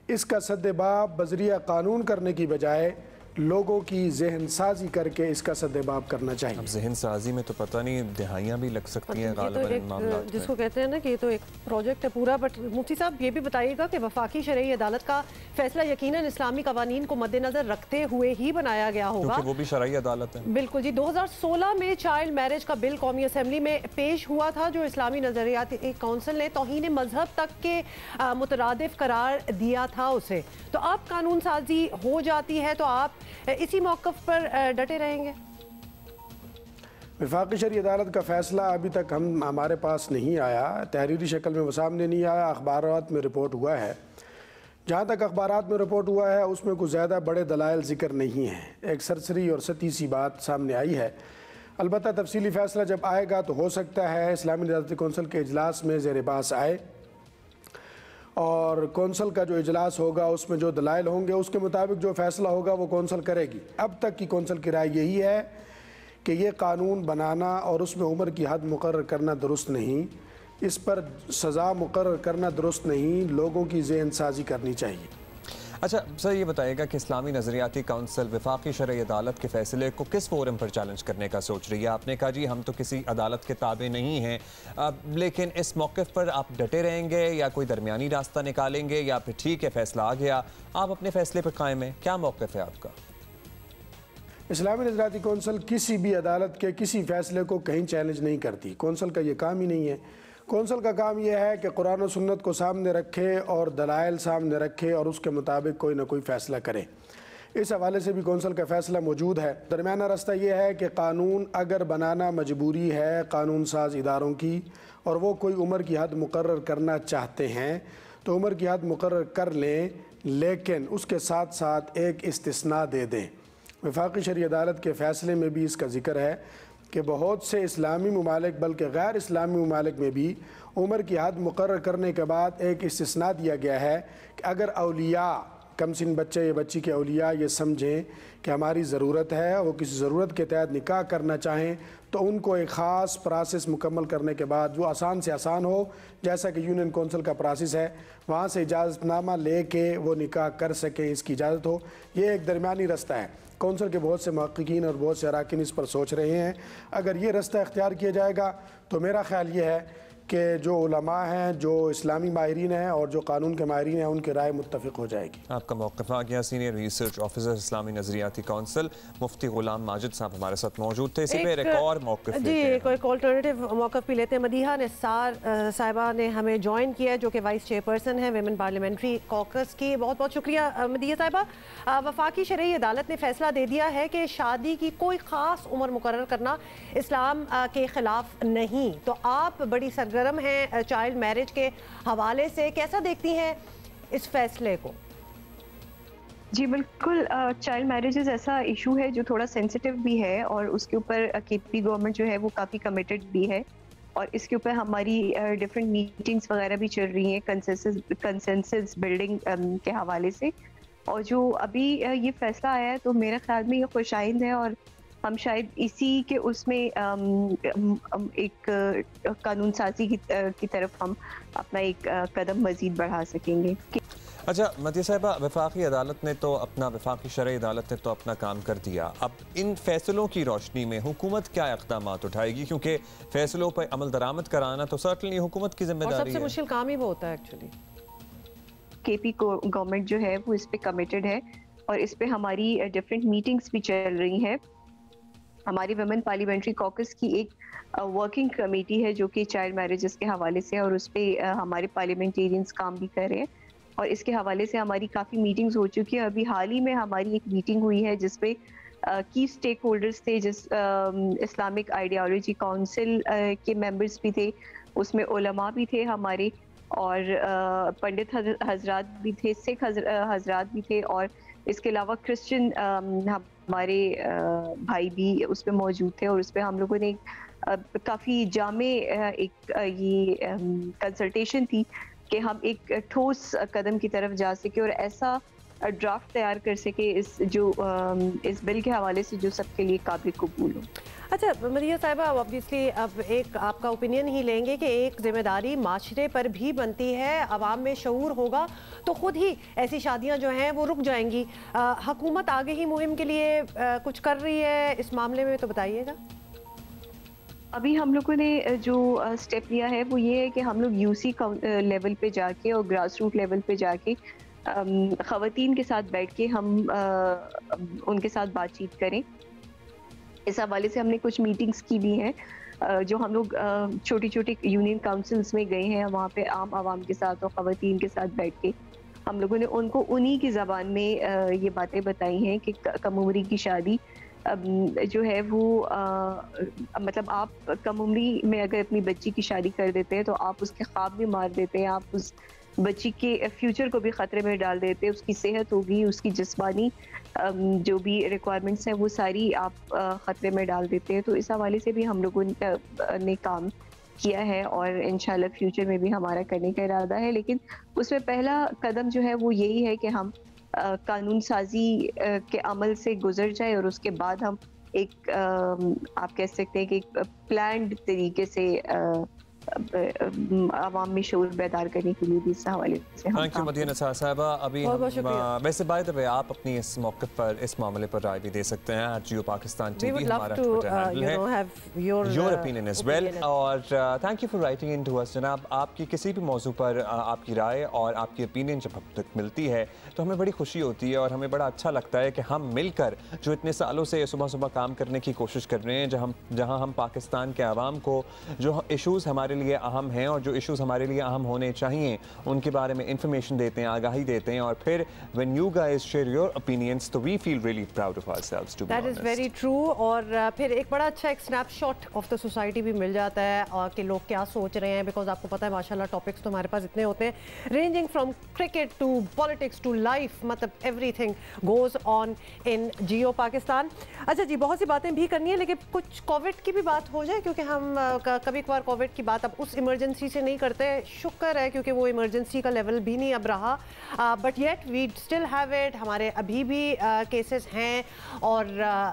इसका सद्देबाब बज़रिया कानून करने की बजाय लोगों की जहन साजी करके इसका सद्देबाब करना चाहिए। अब जहन साजी में तो पता नहीं दिहाइयाँ भी लग सकती हैं गालिबन मामला, जिसको कहते हैं ना कि ये तो एक प्रोजेक्ट है पूरा। बट मुफ्ती साहब ये भी बताइएगा कि वफाकी शरई अदालत का फैसला यकीनन इस्लामी कवानीन को मद्देनजर रखते हुए ही बनाया गया होगा, क्योंकि वो भी शरई अदालत है। बिल्कुल जी। 2016 में चाइल्ड मैरिज का बिल कौमी असम्बली में पेश हुआ था, जो इस्लामी नजरियाती कौंसिल ने तौहीन मजहब तक के मुतरादिफ करार दिया था उसे। तो अब कानून साजी हो जाती है तो आप इसी मौक़िफ़ पर डटे रहेंगे? वफाकी शरई अदालत का फ़ैसला अभी तक हमारे पास नहीं आया, तहरीरी शक्ल में वो सामने नहीं आया, अखबारात में रिपोर्ट हुआ है। जहाँ तक अखबारात में रिपोर्ट हुआ है उसमें कुछ ज़्यादा बड़े दलाइल ज़िक्र नहीं है, एक सरसरी और सती सी बात सामने आई है। अलबत्ता तफसीली फ़ैसला जब आएगा तो हो सकता है इस्लामी नज़रियाती कौंसिल के इजलास में ज़ेर बहस आए और कौंसल का जो इजलास होगा उसमें जो दलाइल होंगे उसके मुताबिक जो फ़ैसला होगा वो कौंसल करेगी। अब तक की कौंसल की राय यही है कि ये कानून बनाना और उसमें उम्र की हद मुकर्रर करना दुरुस्त नहीं, इस पर सज़ा मुकर्रर करना दुरुस्त नहीं, लोगों की ज़हन साजी करनी चाहिए। अच्छा सर, ये बताइएगा कि इस्लामी नज़रियाती काउंसिल वफाकी शरई अदालत के फैसले को किस फोरम पर चैलेंज करने का सोच रही है? आपने कहा जी हम तो किसी अदालत के ताबे नहीं हैं, लेकिन इस मौक़िफ़ पर आप डटे रहेंगे या कोई दरमियानी रास्ता निकालेंगे, या फिर ठीक है फैसला आ गया आप अपने फैसले पर कायम हैं? क्या मौक़िफ़ है आपका? इस्लामी नज़रियाती कौंसिल किसी भी अदालत के किसी फ़ैसले को कहीं चैलेंज नहीं करती, कौंसिल का ये काम ही नहीं है। कौंसिल का काम यह है कि कुरान और सुन्नत को सामने रखे और दलाइल सामने रखे और उसके मुताबिक कोई ना कोई फ़ैसला करे। इस हवाले से भी कौंसिल का फ़ैसला मौजूद है। दरमियाना रास्ता यह है कि कानून अगर बनाना मजबूरी है कानून साज इदारों की और वो कोई उम्र की हद मुकर्रर करना चाहते हैं तो उम्र की हद मुकर्रर कर लें, लेकिन उसके साथ साथ एक इस्तिस्ना दे दें। वफाकी शरई अदालत के फ़ैसले में भी इसका ज़िक्र है कि बहुत से इस्लामी ममालिक बल्कि गैर इस्लामी ममालिक में भी उम्र की हद मुकर्रर करने के बाद एक इस्तिस्ना दिया गया है कि अगर औलिया कमसिन बच्चे या बच्ची के औलिया ये समझें कि हमारी ज़रूरत है, वो किसी ज़रूरत के तहत निकाह करना चाहें तो उनको एक ख़ास प्रोसेस मुकम्मल करने के बाद वो आसान से आसान हो, जैसा कि यूनियन कौंसिल का प्रोसेस है, वहाँ से इजाज़तनामा ले के वो निकाह कर सकें, इसकी इजाज़त हो। ये एक दरमियानी रास्ता है। कौंसिल के बहुत से महक़क़ीन और बहुत से अराकीन इस पर सोच रहे हैं। अगर ये रास्ता इख्तियार किया जाएगा तो मेरा ख़्याल ये है कि जो उलमा हैं, जो इस्लामी माहिरीन हैं और जो कानून के माहिरीन हैं उनकी राय मुत्तफ़िक हो जाएगी। आपका मौक़िफ़ आ गया। सीनियर रिसर्च ऑफिसर इस्लामी नज़रियाती काउंसिल मुफ्ती गुलाम माजिद साहब हमारे साथ मौजूद थे। इसी पर एक और मौक़िफ़ जी, एक अल्टरनेटिव मौक़िफ़ भी लेते हैं। मदीहा निसार साहिबा ने हमें ज्वाइन किया है, जो कि वाइस चेयरपर्सन है विमेन पार्लियामेंट्री कॉकस की। बहुत बहुत शुक्रिया मदीहा साहिबा। वफाकी शरई अदालत ने फैसला दे दिया है कि शादी की कोई ख़ास उम्र मुकर्रर करना इस्लाम के ख़िलाफ़ नहीं। तो आप बड़ी सरगर्म हैं चाइल्ड मैरिज के हवाले से, कैसा देखती हैं इस फैसले को? जी बिल्कुल, चाइल्ड मैरिजेस ऐसा इशू है जो थोड़ा सेंसिटिव भी है और उसके ऊपर केपी गवर्नमेंट जो है वो काफ़ी कमिटेड भी है और इसके ऊपर हमारी डिफरेंट मीटिंग्स वगैरह भी चल रही हैं कंसेंसस बिल्डिंग के हवाले से। और जो अभी ये फैसला आया है तो मेरे ख्याल में ये खुशाइंद है और हम शायद इसी के उसमें एक कानून साजी की तरफ हम अपना एक कदम मजीद बढ़ा सकेंगे। अच्छा मदीहा साहिबा, वफाकी अदालत ने तो अपना वफाकी शरई अदालत ने तो अपना काम कर दिया। अब इन फैसलों की रोशनी में हुकूमत क्या इक़दाम उठाएगी? क्योंकि फैसलों पर अमल दरामद कराना तो सर्टनली हुकूमत की जिम्मेदारी है। सबसे मुश्किल काम ही वो होता है एक्चुअली। केपी गवर्नमेंट जो है वो इस पे कमिटेड है और इस पे हमारी डिफरेंट मीटिंग्स भी चल रही हैं। हमारी वुमेन पार्लियामेंट्री कॉकस की एक वर्किंग कमेटी है जो कि चाइल्ड मैरिजेस के हवाले से और उस पर हमारे पार्लियामेंटेरियंस काम भी कर रहे हैं और इसके हवाले से हमारी काफ़ी मीटिंग्स हो चुकी है। अभी हाल ही में हमारी एक मीटिंग हुई है जिसपे की स्टेक होल्डर्स थे, जिस इस्लामिक आइडियोलॉजी काउंसिल के मेंबर्स भी थे, उसमें उलमा भी थे हमारे, और पंडित हजरात भी थे, सिख हजरात भी थे, और इसके अलावा क्रिश्चियन हमारे भाई भी उसमें मौजूद थे। और उस पर हम लोगों ने काफ़ी जामे एक ये कंसल्टेशन थी कि हम एक ठोस कदम की तरफ जा सके और ऐसा ड्राफ्ट तैयार कर सके इस बिल के हवाले से जो सबके लिए काबिल कबूल हो। अच्छा मदिया साहिबा, ऑब्वियसली अब एक आपका ओपिनियन ही लेंगे कि एक जिम्मेदारी माशरे पर भी बनती है, आवाम में शऊर होगा तो खुद ही ऐसी शादियां जो हैं वो रुक जाएंगी। हुकूमत आगे ही मुहिम के लिए कुछ कर रही है इस मामले में, तो बताइएगा। अभी हम लोगों ने जो स्टेप लिया है वो ये है कि हम लोग यूसी लेवल पे जाके और ग्रास रूट लेवल पे जाके ख़वातीन के साथ बैठ के हम उनके साथ बातचीत करें। इस हवाले से हमने कुछ मीटिंग्स की भी हैं, जो हम लोग छोटी छोटी यूनियन काउंसिल्स में गए हैं, वहाँ पे आम आवाम के साथ और ख़वातीन के साथ बैठ के हम लोगों ने उनको उन्हीं की ज़बान में ये बातें बताई हैं कि कम उम्री की शादी जो है वो मतलब आप कम उम्री में अगर अपनी बच्ची की शादी कर देते हैं तो आप उसके ख्वाब भी मार देते हैं, आप उस बच्ची के फ्यूचर को भी ख़तरे में डाल देते हैं। उसकी सेहत होगी, उसकी जिस्मानी जो भी रिक्वायरमेंट्स हैं वो सारी आप ख़तरे में डाल देते हैं। तो इस हवाले से भी हम लोगों ने काम किया है और इंशाल्लाह फ्यूचर में भी हमारा करने का इरादा है। लेकिन उसमें पहला कदम जो है वो यही है कि हम कानून साजी के अमल से गुजर जाए और उसके बाद हम एक आप कह सकते हैं कि एक प्लान्ड तरीके से आवाम में शऊर बैदार करने के लिए भी इस हवाले से थैंक यू मदीना निसार साहिबा। अभी वैसे बाय द वे आप अपनी इस मौके पर इस मामले पर राय भी दे सकते हैं। जियो पाकिस्तान टीवी हमारा ट्विटर हैंडल है, योर ओपिनियन एज वेल। और thank you for writing in to us जनाब। आपकी किसी भी मौजू पर आपकी राय और आपकी ओपिनियन जब तक मिलती है तो हमें बड़ी खुशी होती है और हमें बड़ा अच्छा लगता है कि हम मिलकर जो इतने सालों से सुबह सुबह काम करने की कोशिश कर रहे हैं, जहाँ हम पाकिस्तान के आवाम को जो इशूज़ हमारे लिए अहम हैं और जो इश्यूज हमारे लिए अहम होने चाहिए उनके बारे में इंफॉर्मेशन देते हैं, आगाही देते हैं। और फिर when you guys share your opinions तो we feel really proud of ourselves to be honest. That is very true. और फिर एक बड़ा अच्छा एक स्नैपशॉट ऑफ द सोसाइटी भी मिल जाता है और कि लोग क्या सोच रहे हैं, बिकॉज आपको पता है माशाल्लाह टॉपिक्स तो हमारे पास इतने होते हैं, ranging from cricket to politics to life, मतलब everything goes on in Geo Pakistan. अच्छा जी, बहुत सी बातें भी करनी है लेकिन कुछ कोविड की भी बात हो जाए, क्योंकि हम कभी कभार कोविड की बात अब उस इमरजेंसी से नहीं करते। शुक्र है क्योंकि वो इमरजेंसी का लेवल भी नहीं अब रहा, but yet we still have it. हमारे अभी भी केसेस हैं और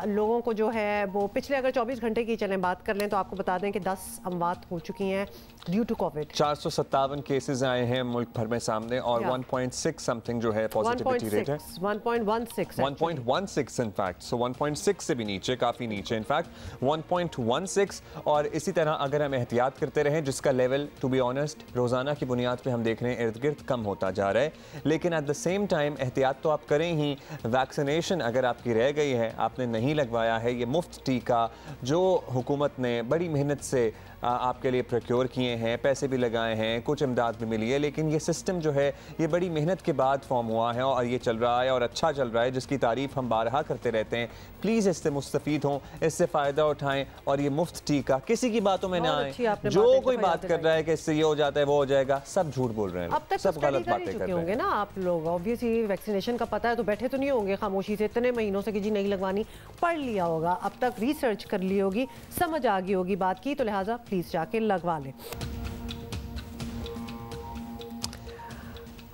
लोगों को जो है वो पिछले अगर 24 घंटे की चलें बात कर लें तो आपको बता दें कि 10 अमवात हो चुकी हैं ड्यू टू कोविड। 457 केसेस आए हैं मुल्क भर में सामने और 1.6 समथिंग जो है पॉजिटिविटी रेट है, 1.16 इनफैक्ट, सो 1.6 से भी नीचे, काफ़ी नीचे इनफैक्ट 1.16। और इसी तरह अगर हम एहतियात करते रहें, जिसका लेवल टू बी ऑनेस्ट रोज़ाना की बुनियाद पे हम देख रहे हैं इर्द गिर्द कम होता जा रहा है, लेकिन एट द सेम टाइम एहतियात तो आप करें ही। वैक्सीनेशन अगर आपकी रह गई है, आपने नहीं लगवाया है, ये मुफ्त टीका जो हुकूमत ने बड़ी मेहनत से आपके लिए प्रोक्योर किए हैं, पैसे भी लगाए हैं, कुछ इमदाद भी मिली है, लेकिन ये सिस्टम जो है ये बड़ी मेहनत के बाद फॉर्म हुआ है और ये चल रहा है और अच्छा चल रहा है, जिसकी तारीफ हम बारहा करते रहते हैं। प्लीज़ इससे मुस्तफ़ीद हों, इससे फ़ायदा उठाएं और ये मुफ्त टीका किसी की बातों में ना आए। जो कोई बात कर रहा है कि इससे ये हो जाता है वो हो जाएगा, सब झूठ बोल रहे हैं, अब तक सब गलत बातें कर रहे होंगे ना आप लोग। ऑब्वियसली वैक्सीनेशन का पता है तो बैठे तो नहीं होंगे खामोशी से इतने महीनों से कि जी नहीं लगवानी, पढ़ लिया होगा, अब तक रिसर्च कर ली होगी, समझ आ गई होगी बात की, तो लिहाजा प्लीज़ जाके लगवा लें।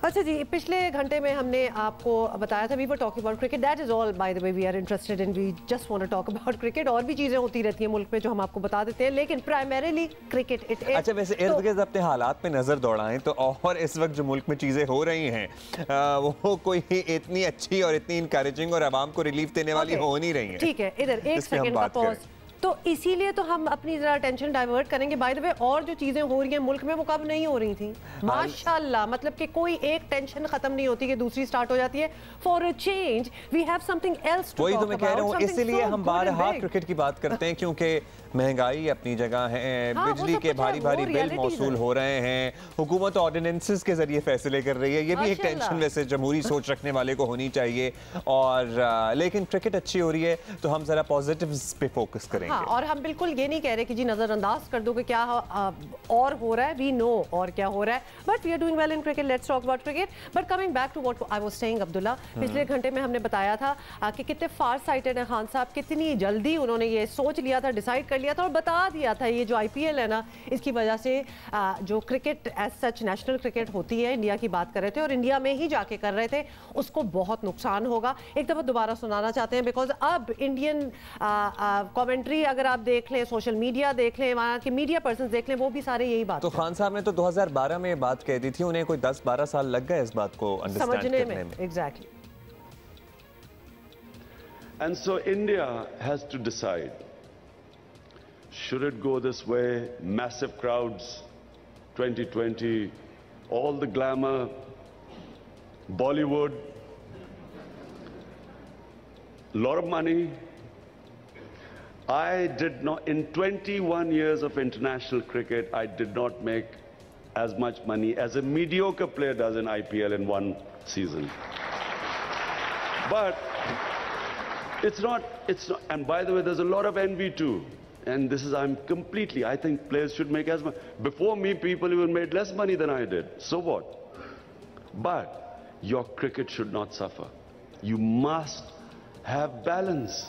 अच्छा जी, पिछले घंटे में हमने आपको बताया था we were talking about cricket, that is all by the way, we are interested in, we just want to talk about cricket. और भी चीज़ें होती रहती हैं मुल्क में जो हम आपको बता देते हैं, लेकिन प्राइमरीली क्रिकेट इट इज। अच्छा, वैसे इर्द गिर्द अपने हालात पे नज़र दौड़ाएं तो और इस वक्त जो मुल्क में चीज़ें हो रही हैं वो कोई इतनी अच्छी और इतनी इंकरेजिंग और आवाम को रिलीफ देने वाली हो नहीं रही है। ठीक है, इधर एक सेकंड का पॉज, तो इसीलिए तो हम अपनी जरा टेंशन डाइवर्ट करेंगे। बाय द वे, और जो चीजें हो रही हैं मुल्क में वो कब नहीं हो रही थी माशाल्लाह, मतलब कि कोई एक टेंशन खत्म नहीं होती कि दूसरी स्टार्ट हो जाती है। For a change we have something else to talk about. वही तो मैं कह रहा हूँ, इसीलिए हम बारहा क्रिकेट की बात करते हैं, क्योंकि महंगाई अपनी जगह है, बिजली के भारी भारी बिल मौसूल हो रहे हैं, हुकूमत ऑर्डिनेंसेस के जरिए फैसले कर रही है, ये भी एक टेंशन वैसे जमहूरी सोच रखने वाले को होनी चाहिए। और लेकिन क्रिकेट अच्छी हो रही है तो हम जरा पॉजिटिव्स पे फोकस करेंगे। हाँ, और हम बिल्कुल ये नहीं कह रहे कि जी नजरअंदाज कर दो कि क्या और हो रहा है, वी नो और क्या हो रहा है, but we are doing well in cricket, let's talk about cricket. But coming back to what I was saying Abdullah, पिछले घंटे में हमने बताया था कि कितने फार साइटेड है खान साहब, कितनी जल्दी उन्होंने ये सोच लिया था, डिसाइड कर लिया था और बता दिया था ये जो IPL है ना, इसकी वजह से जो cricket as such national cricket होती है, इंडिया की बात कर रहे थे और इंडिया में ही जाके कर रहे थे, उसको बहुत नुकसान होगा। एक दफा दोबारा सुनाना चाहते हैं, बिकॉज अब इंडियन कमेंट्री अगर आप देख लें, सोशल मीडिया देख लें, वहाँ के मीडिया पर्सन देख लें, वो भी सारे यही बात। तो खान साहब ने तो 2012 में बात कह दी थी, उन्हें कोई 10-12 साल लग गए इस बात को अंडरस्टैंड करने में। Exactly. And so India has to decide, should it go this way, massive crowds, 2020, all the glamour, Bollywood, lot of money. I did not, in 21 years of international cricket, I did not make as much money as a mediocre player does in IPL in one season. But it's not, and by the way, there's a lot of envy too. And this is, I think players should make as much. Before me, people even made less money than I did. So what? But your cricket should not suffer. You must have balance.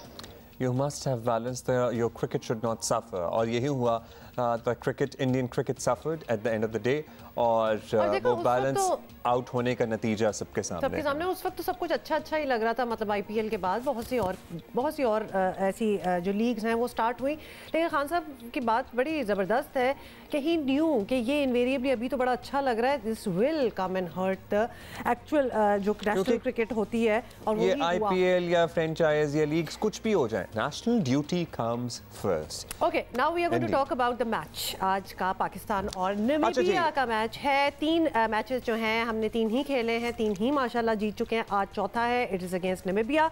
You must have balance. Your cricket should not suffer. और यही हुआ, the Indian cricket suffered at the end of the day. और वो बैलेंस आउट होने का नतीजा सबके सामने उस वक्त तो सब कुछ अच्छा ही लग रहा था। मतलब IPL के बाद बहुत सी और ऐसी जो लीग्स हैं वो स्टार्ट हुई, लेकिन खान साहब की बात बड़ी ज़बरदस्त है कि ही न्यू कि ये इनवेरिएबली अभी तो बड़ा अच्छा लग रहा है, this will come and hurt the actual जो नेशनल क्रिकेट होती है। और ये IPL या फ्रेंचाइज या लीग्स कुछ भी हो जाए, national duty comes first. Okay, now we are going to talk about the match. आज का पाकिस्तान और नामीबिया का मैच है। 3 मैचेस जो हैं हमने 3 ही खेले हैं, 3 ही माशाल्लाह जीत चुके हैं। आज चौथा है, it is against Namibia.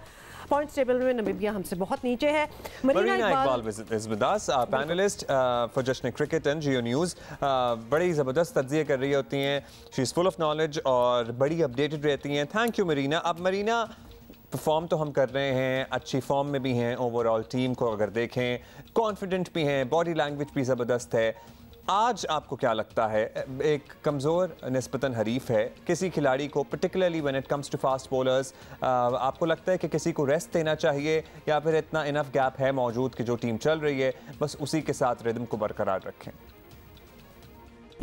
Points table में नामीबिया हमसे बहुत नीचे है। Marina Iqbal is with us, panelist for जश्न क्रिकेट एंड जियो न्यूज़। बड़ी ज़बरदस्त तज्ज़िये कर रही होती हैं, she is full of knowledge और बड़ी अपडेटेड रहती हैं। Thank you Marina. अब मरीना, परफॉर्म तो हम कर रहे हैं, अच्छी फॉर्म में भी हैं, ओवरऑल टीम को अगर देखें कॉन्फिडेंट भी हैं, बॉडी लैंग्वेज भी ज़बरदस्त है। आज आपको क्या लगता है, एक कमज़ोर निस्बतन हरीफ है, किसी खिलाड़ी को particularly when it comes to fast bowlers, आपको लगता है कि किसी को रेस्ट देना चाहिए या फिर इतना इनफ गैप है मौजूद कि जो टीम चल रही है बस उसी के साथ रिदम को बरकरार रखें?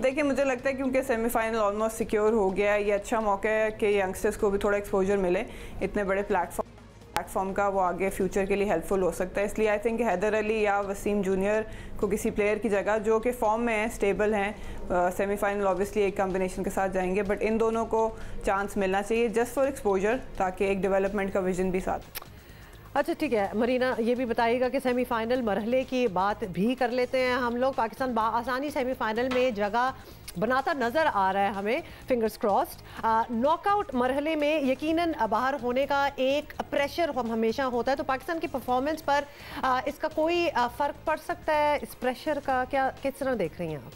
देखिए, मुझे लगता है क्योंकि सेमीफाइनल ऑलमोस्ट सिक्योर हो गया है, ये अच्छा मौका है कि यंगस्टर्स को भी थोड़ा एक्सपोजर मिले। इतने बड़े प्लेटफॉर्म का वो आगे फ्यूचर के लिए हेल्पफुल हो सकता है। इसलिए आई थिंक हैदर अली या वसीम जूनियर को किसी प्लेयर की जगह जो कि फॉर्म में है, स्टेबल हैं, सेमीफाइनल ऑब्वियसली एक कॉम्बिनेशन के साथ जाएंगे, बट इन दोनों को चांस मिलना चाहिए जस्ट फॉर एक्सपोजर, ताकि एक डेवलपमेंट का विजन भी साथ। अच्छा ठीक है मरीना, ये भी बताइएगा कि सेमीफाइनल मरहले की बात भी कर लेते हैं हम लोग। पाकिस्तान आसानी सेमीफाइनल में जगह बनाता नजर आ रहा है हमें, फिंगर्स क्रॉस्ड। नॉकआउट मरहले में यकीनन बाहर होने का एक प्रेशर हमेशा होता है, तो पाकिस्तान की परफॉर्मेंस पर इसका कोई फ़र्क पड़ सकता है? इस प्रेशर का क्या किस तरह देख रही हैं आप?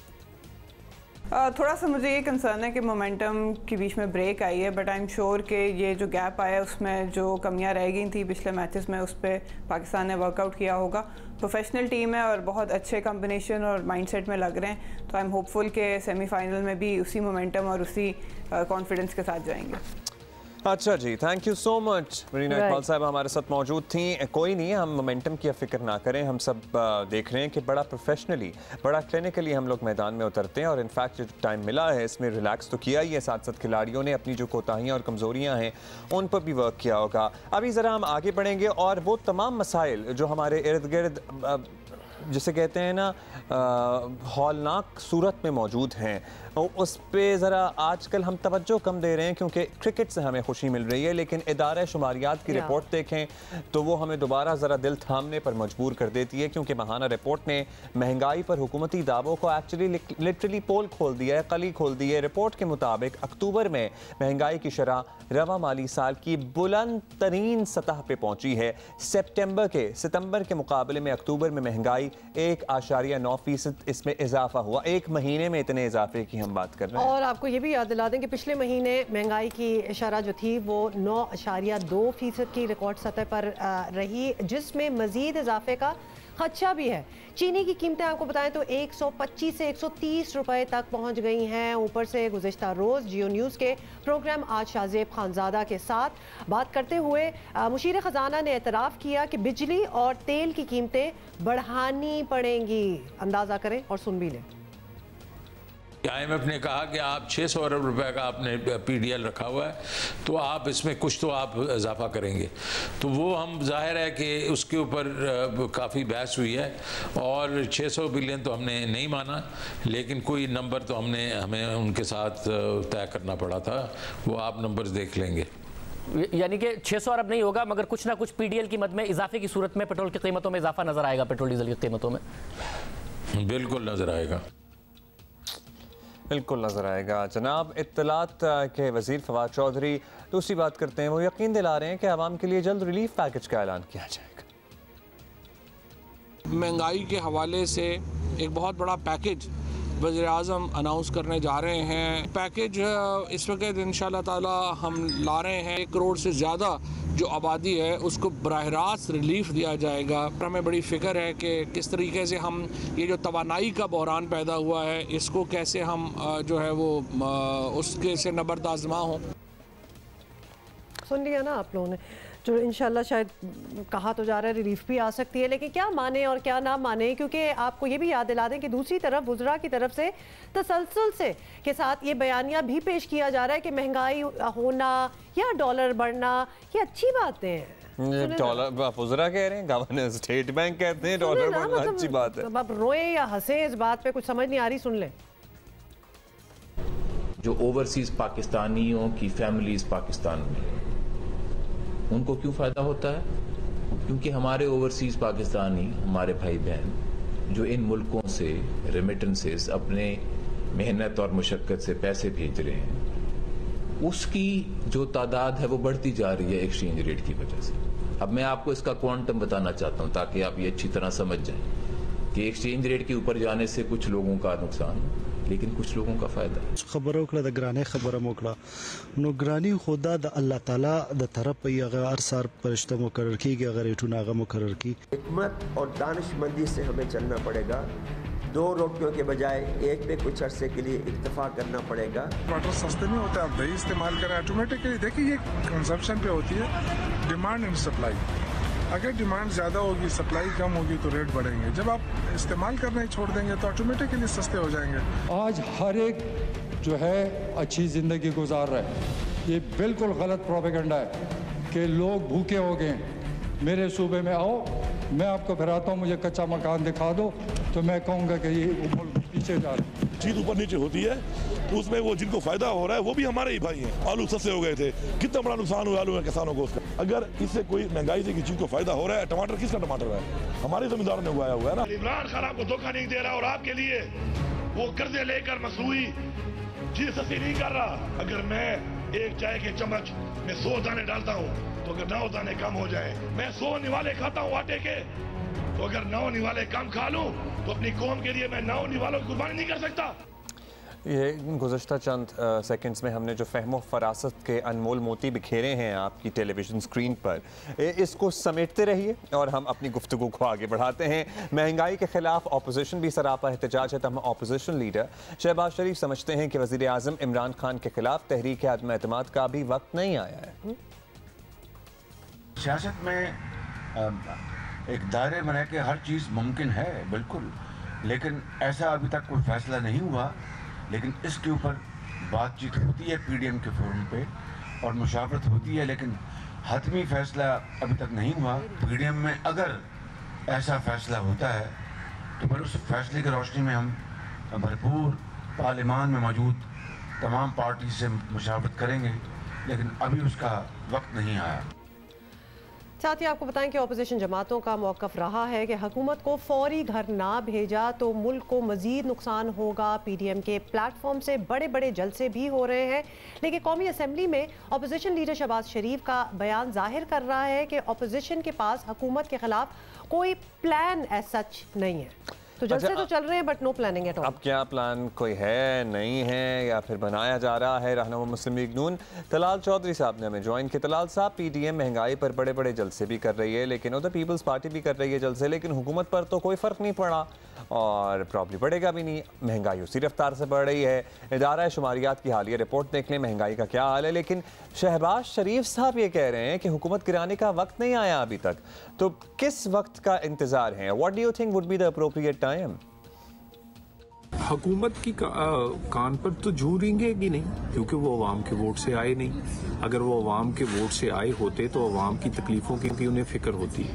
थोड़ा सा मुझे ये कंसर्न है कि मोमेंटम के बीच में ब्रेक आई है, बट आई एम श्योर कि ये जो गैप आया है उसमें जो कमियां रह गई थी पिछले मैचेस में, उस पर पाकिस्तान ने वर्कआउट किया होगा। प्रोफेशनल टीम है और बहुत अच्छे कॉम्बिनेशन और माइंडसेट में लग रहे हैं, तो आई एम होपफुल कि सेमीफाइनल में भी उसी मोमेंटम और उसी कॉन्फिडेंस के साथ जाएंगे। अच्छा जी, thank you so much. Marina Iqbal साहब हमारे साथ मौजूद थी। कोई नहीं है, हम मोमेंटम की फिक्र ना करें, हम सब देख रहे हैं कि बड़ा प्रोफेशनली, बड़ा क्लिनिकली हम लोग मैदान में उतरते हैं और इनफैक्ट जो टाइम मिला है इसमें रिलैक्स तो किया ही है, साथ साथ खिलाड़ियों ने अपनी जो कोताहियाँ और कमज़ोरियाँ हैं उन पर भी वर्क किया होगा। अभी ज़रा हम आगे बढ़ेंगे और वो तमाम मसाइल जो हमारे इर्द गिर्द जिसे कहते हैं ना हौलनाक सूरत में मौजूद हैं, उस पे ज़रा आजकल हम तवज्जो कम दे रहे हैं क्योंकि क्रिकेट से हमें खुशी मिल रही है, लेकिन इदारा शुमारियात की रिपोर्ट देखें तो वो हमें दोबारा ज़रा दिल थामने पर मजबूर कर देती है, क्योंकि माहाना रिपोर्ट ने महंगाई पर हुकूमती दावों को एक्चुअली लिटरली पोल खोल दिया है, कली खोल दी है। रिपोर्ट के मुताबिक अक्टूबर में महंगाई की शरह रवा माली साल की बुलंद तरीन सतह पर पहुँची है। सितंबर के मुकाबले में अक्टूबर में महंगाई 1.9% इसमें इजाफा हुआ। एक महीने में इतने इजाफे की हम बात कर रहे हैं। और आपको ये भी याद दिला दें कि पिछले महीने महंगाई की शरह जो थी वो 9.2% की रिकॉर्ड सतह पर रही, जिसमें मजीद इजाफे का खदशा भी है। चीनी की कीमतें आपको बताएं तो 125 से 130 रुपए तक पहुंच गई हैं। ऊपर से गुज़िश्ता रोज़ जियो न्यूज़ के प्रोग्राम आज शाहजेब खानजादा के साथ बात करते हुए मुशीर ख़जाना ने एतराफ़ किया कि बिजली और तेल की कीमतें बढ़ानी पड़ेंगी। अंदाज़ा करें और सुन भी लें। IMF ने कहा कि आप 600 अरब रुपए का आपने PDL रखा हुआ है, तो आप इसमें कुछ तो आप इजाफा करेंगे। तो वो हम जाहिर है कि उसके ऊपर काफ़ी बहस हुई है और 600 बिलियन तो हमने नहीं माना, लेकिन कोई नंबर तो हमें उनके साथ तय करना पड़ा था। वो आप नंबर्स देख लेंगे। यानी कि 600 अरब नहीं होगा, मगर कुछ ना कुछ PDL कीमत में इजाफे की सूरत में पेट्रोल की कीमतों में इजाफा नजर आएगा, पेट्रोल डीजल की कीमतों में बिल्कुल नजर आएगा, बिल्कुल नजर आएगा। जनाब इत्तलात के वजीर फवाद चौधरी दूसरी बात करते हैं, वो यकीन दिला रहे हैं कि आवाम के लिए जल्द रिलीफ पैकेज का ऐलान किया जाएगा। महंगाई के हवाले से एक बहुत बड़ा पैकेज वज़ीर आज़म अनाउंस करने जा रहे हैं। पैकेज इस वक्त इंशाअल्लाह ताला हम ला रहे हैं। 1 करोड़ से ज़्यादा जो आबादी है उसको बराह रास्त रिलीफ दिया जाएगा। हमें बड़ी फ़िक्र है कि किस तरीके से हम ये जो तवानाई का बहरान पैदा हुआ है इसको कैसे हम जो है वो उसके से नबरदाज़मा हों। सुन लिया ना आप लोगों ने, जो इंशाल्लाह शायद कहा तो जा रहा है रिलीफ भी आ सकती है, लेकिन क्या माने और क्या ना माने, क्योंकि आपको ये भी याद दिला दें कि दूसरी तरफ वुज़रा की तरफ से तसलसल से के साथ ये बयानिया भी पेश किया जा रहा है कि महंगाई होना या डॉलर बढ़ना ये अच्छी बातें हैं। डॉलर वुज़रा कह रहे हैं, गवर्नर स्टेट बैंक कहते हैं डॉलर बढ़ना अच्छी बात है। अब रोए या हंसे इस बात पे कुछ समझ नहीं आ रही, सुन लें। जो ओवरसीज पाकिस्तानियों की फैमिलीज पाकिस्तान में, उनको क्यों फ़ायदा होता है? क्योंकि हमारे ओवरसीज़ पाकिस्तानी हमारे भाई बहन जो इन मुल्कों से रेमिटेंसेस अपने मेहनत और मुशक्क़त से पैसे भेज रहे हैं, उसकी जो तादाद है वो बढ़ती जा रही है एक्सचेंज रेट की वजह से। अब मैं आपको इसका क्वांटम बताना चाहता हूँ ताकि आप ये अच्छी तरह समझ जाएं कि एक्सचेंज रेट के ऊपर जाने से कुछ लोगों का नुकसान लेकिन कुछ लोगों का फायदा। खबरों का ग्राने खबर मोकड़ा नो ग्रानी खुदा द अल्लाह ताला द तरफ अगर हर सार परिश्ता मुकर्रर की कि अगर एटू नागा मुकर्रर की हिकमत और दानिशमंदी से हमें चलना पड़ेगा। 2 रोटियों के बजाय एक पे कुछ अरसे के लिए इत्तेफाक करना पड़ेगा। टमाटर सस्ते नहीं होते, आप दही इस्तेमाल करें ऑटोमेटिकली। देखिए ये कंजम्पशन पे होती है, डिमांड एंड सप्लाई। अगर डिमांड ज़्यादा होगी, सप्लाई कम होगी तो रेट बढ़ेंगे। जब आप इस्तेमाल करना ही छोड़ देंगे तो ऑटोमेटिकली सस्ते हो जाएंगे। आज हर एक जो है अच्छी ज़िंदगी गुजार रहा है, ये बिल्कुल गलत प्रोपेगेंडा है कि लोग भूखे हो गए। मेरे सूबे में आओ, मैं आपको फिराता हूँ, मुझे कच्चा मकान दिखा दो तो मैं कहूँगा कि ये पीछे जा रहा है। चीज़ ऊपर नीचे होती है, उसमें वो जिनको फायदा हो रहा है वो भी हमारे ही भाई हैं। आलू सस्ते हो गए थे, कितना बड़ा नुकसान हुआ आलू में किसानों को उसका। अगर इससे कोई महंगाई से किसी चीज को फायदा हो रहा है, टमाटर किसका टमाटर है? हमारे जमींदारों ने उगाया हुआ है ना। इमरान खान आपको धोखा नहीं दे रहा और आपके लिए वो कर्जे लेकर मसरूई चीज सस्ती नहीं कर रहा। अगर मैं एक चाय के चम्मच में 100 दाने डालता हूँ तो अगर 9 दाने कम हो जाए, मैं 100 निवाले खाता हूँ आटे के, तो अगर 9 निवाले कम खा लूँ तो अपनी कौम के लिए मैं 9 निवालों की कुर्बानी नहीं कर सकता। ये गुज़श्ता चंद सेकंड्स में हमने जो फ़हम फ़रासत के अनमोल मोती बिखेरे हैं आपकी टेलीविज़न स्क्रीन पर, इसको समेटते रहिए और हम अपनी गुफ्तगू को आगे बढ़ाते हैं। महंगाई के ख़िलाफ़ अपोजिशन भी सरापा एहतजाज है, तो हम अपोजिशन लीडर शहबाज शरीफ समझते हैं कि वज़ीर आज़म इमरान खान के ख़िलाफ़ तहरीक आदम एतमाद का भी वक्त नहीं आया है। सियासत में एक दायरे में रह के हर चीज़ मुमकिन है बिल्कुल, लेकिन ऐसा अभी तक कोई फैसला नहीं हुआ। लेकिन इसके ऊपर बातचीत होती है PDM के फोरम पे और मुशावरत होती है, लेकिन हतमी फैसला अभी तक नहीं हुआ। PDM में अगर ऐसा फैसला होता है तो फिर उस फैसले की रोशनी में हम भरपूर पार्लियामान में मौजूद तमाम पार्टी से मुशावरत करेंगे, लेकिन अभी उसका वक्त नहीं आया। साथ ही आपको बताएं कि अपोजिशन जमातों का मौक़िफ़ रहा है कि हुकूमत को फौरी घर ना भेजा तो मुल्क को मज़ीद नुकसान होगा। PDM के प्लेटफॉर्म से बड़े बड़े जलसे भी हो रहे हैं, लेकिन कौमी असम्बली में अपोजिशन लीडर शहबाज शरीफ का बयान जाहिर कर रहा है कि अपोजिशन के पास हुकूमत के खिलाफ कोई प्लान एज सच नहीं है। तो जलसे तो चल रहे हैं but no planning at all. अब क्या प्लान कोई है, नहीं है, या फिर बनाया जा रहा है? रहनुमा मुस्लिम लीग नून तलाल चौधरी साहब ने हमें ज्वाइन किया। तलाल साहब, PDM महंगाई पर बड़े बड़े जलसे भी कर रही है, लेकिन उधर पीपल्स पार्टी भी कर रही है जलसे, लेकिन हुकूमत पर तो कोई फ़र्क नहीं पड़ा और प्रॉब्लम बढ़ेगा भी नहीं। महंगाई उसी रफ्तार से बढ़ रही है। इदारा शुमारियात की हालिया रिपोर्ट देख लें, महंगाई का क्या हाल है। लेकिन शहबाज शरीफ साहब ये कह रहे हैं कि हुकूमत गिराने का वक्त नहीं आया अभी तक, तो किस वक्त का इंतज़ार है? What do you think would be the appropriate time? हुकूमत की कान पर तो जू रेंगेगी नहीं, क्योंकि वो अवाम के वोट से आए नहीं। अगर वो अवाम के वोट से आए होते तो अवाम की तकलीफ़ों की उन्हें फ़िक्र होती।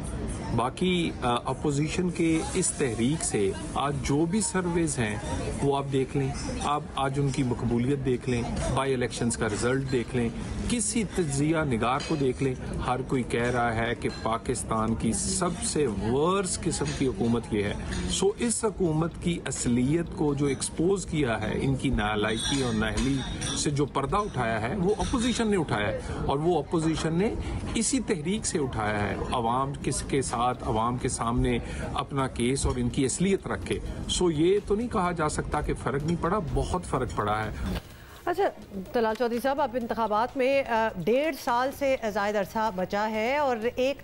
बाकी अपोजिशन के इस तहरीक से आज जो भी सर्वेज हैं वो आप देख लें, आप आज उनकी मकबूलियत देख लें, बाई इलेक्शंस का रिजल्ट देख लें, किसी तजिया निगार को देख लें, हर कोई कह रहा है कि पाकिस्तान की सबसे वर्स किस्म की हुकूमत ये है। सो इस हुकूमत की असलियत को जो एक्सपोज किया है, इनकी नालायकी और नाअहली से जो पर्दा उठाया है वो अपोजिशन ने उठाया है, और वो अपोजिशन ने इसी तहरीक से उठाया है। अवाम किसके साथ, अवाम के सामने अपना केस और इनकी असलियत रखे। सो ये तो नहीं कहा जा सकता कि फ़र्क नहीं पड़ा, बहुत फ़र्क पड़ा है। अच्छा तलाल चौधरी साहब, अब इंतखाबात में 1.5 साल से ज़ायद अरसा बचा है और एक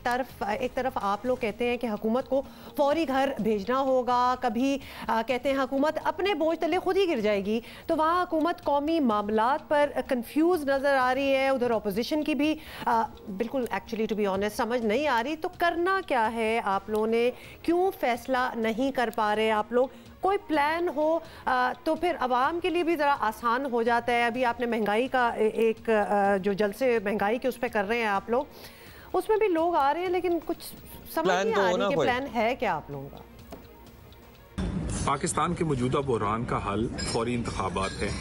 तरफ आप लोग कहते हैं कि हुकूमत को फौरी घर भेजना होगा, कभी कहते हैं हुकूमत अपने बोझ तले खुद ही गिर जाएगी, तो वहाँ हुकूमत कौमी मामलात पर कंफ्यूज नज़र आ रही है। उधर अपोजिशन की भी बिल्कुल एक्चुअली टू बी ऑनेस्ट समझ नहीं आ रही। तो करना क्या है आप लोगों ने? क्यों फैसला नहीं कर पा रहे आप लोग? कोई प्लान हो तो फिर आवाम के लिए भी ज़रा आसान हो जाता है। अभी आपने महंगाई का एक जो जलसे महंगाई के उस पर कर रहे हैं आप लोग, उसमें भी लोग आ रहे हैं, लेकिन कुछ समझ नहीं आ रही कि प्लान है क्या आप लोगों का? पाकिस्तान के मौजूदा बहरान का हल फौरी इंतखाबात है।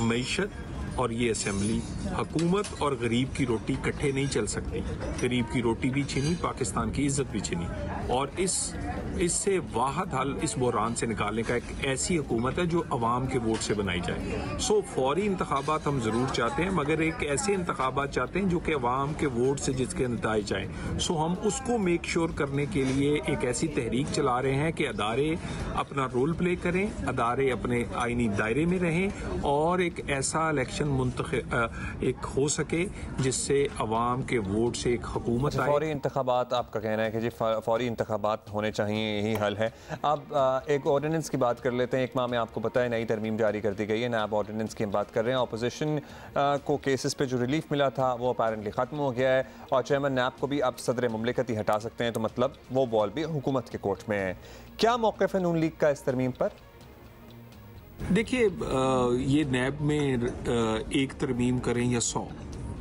मईशत और ये असम्बली, हुकूमत और गरीब की रोटी इकट्ठे नहीं चल सकती। गरीब की रोटी भी छीनी, पाकिस्तान की इज्जत भी छीनी, और इससे वाहद हल इस बहरान से निकालने का एक ऐसी हुकूमत है जो अवाम के वोट से बनाई जाए। सो फौरी इंतखाबात हम ज़रूर चाहते हैं, मगर एक ऐसे इंतखाबात चाहते हैं जो कि अवाम के वोट से जिसके नताइज आए। सो हम उसको मेक श्योर करने के लिए एक ऐसी तहरीक चला रहे हैं कि अदारे अपना रोल प्ले करें, अदारे अपने आईनी दायरे में रहें, और एक ऐसा इलेक्शन एक हो सके जिससे अवाम के वोट से एक हुकूमत आए। फौरी इंतखाबात, आपका कहना है कि जी फौरी इंतखाबात होने चाहिए, यही हल है। अब एक ऑर्डिनेंस की बात कर लेते हैं। एक माह में आपको पता है नई तरमीम जारी कर दी गई है, नया ऑर्डिनेंस की हम बात कर रहे हैं। अपोजिशन को केसेस पे जो रिलीफ मिला था वो अपेरेंटली ख़त्म हो गया है, और चेयरमैन नैब को भी अब सदर मुमलिकत ही हटा सकते हैं, तो मतलब वो बॉल भी हुकूमत के कोर्ट में है। क्या मौक़िफ़ है नून लीग का इस तरमीम पर? देखिए, ये नैब में एक तरमीम करें या 100,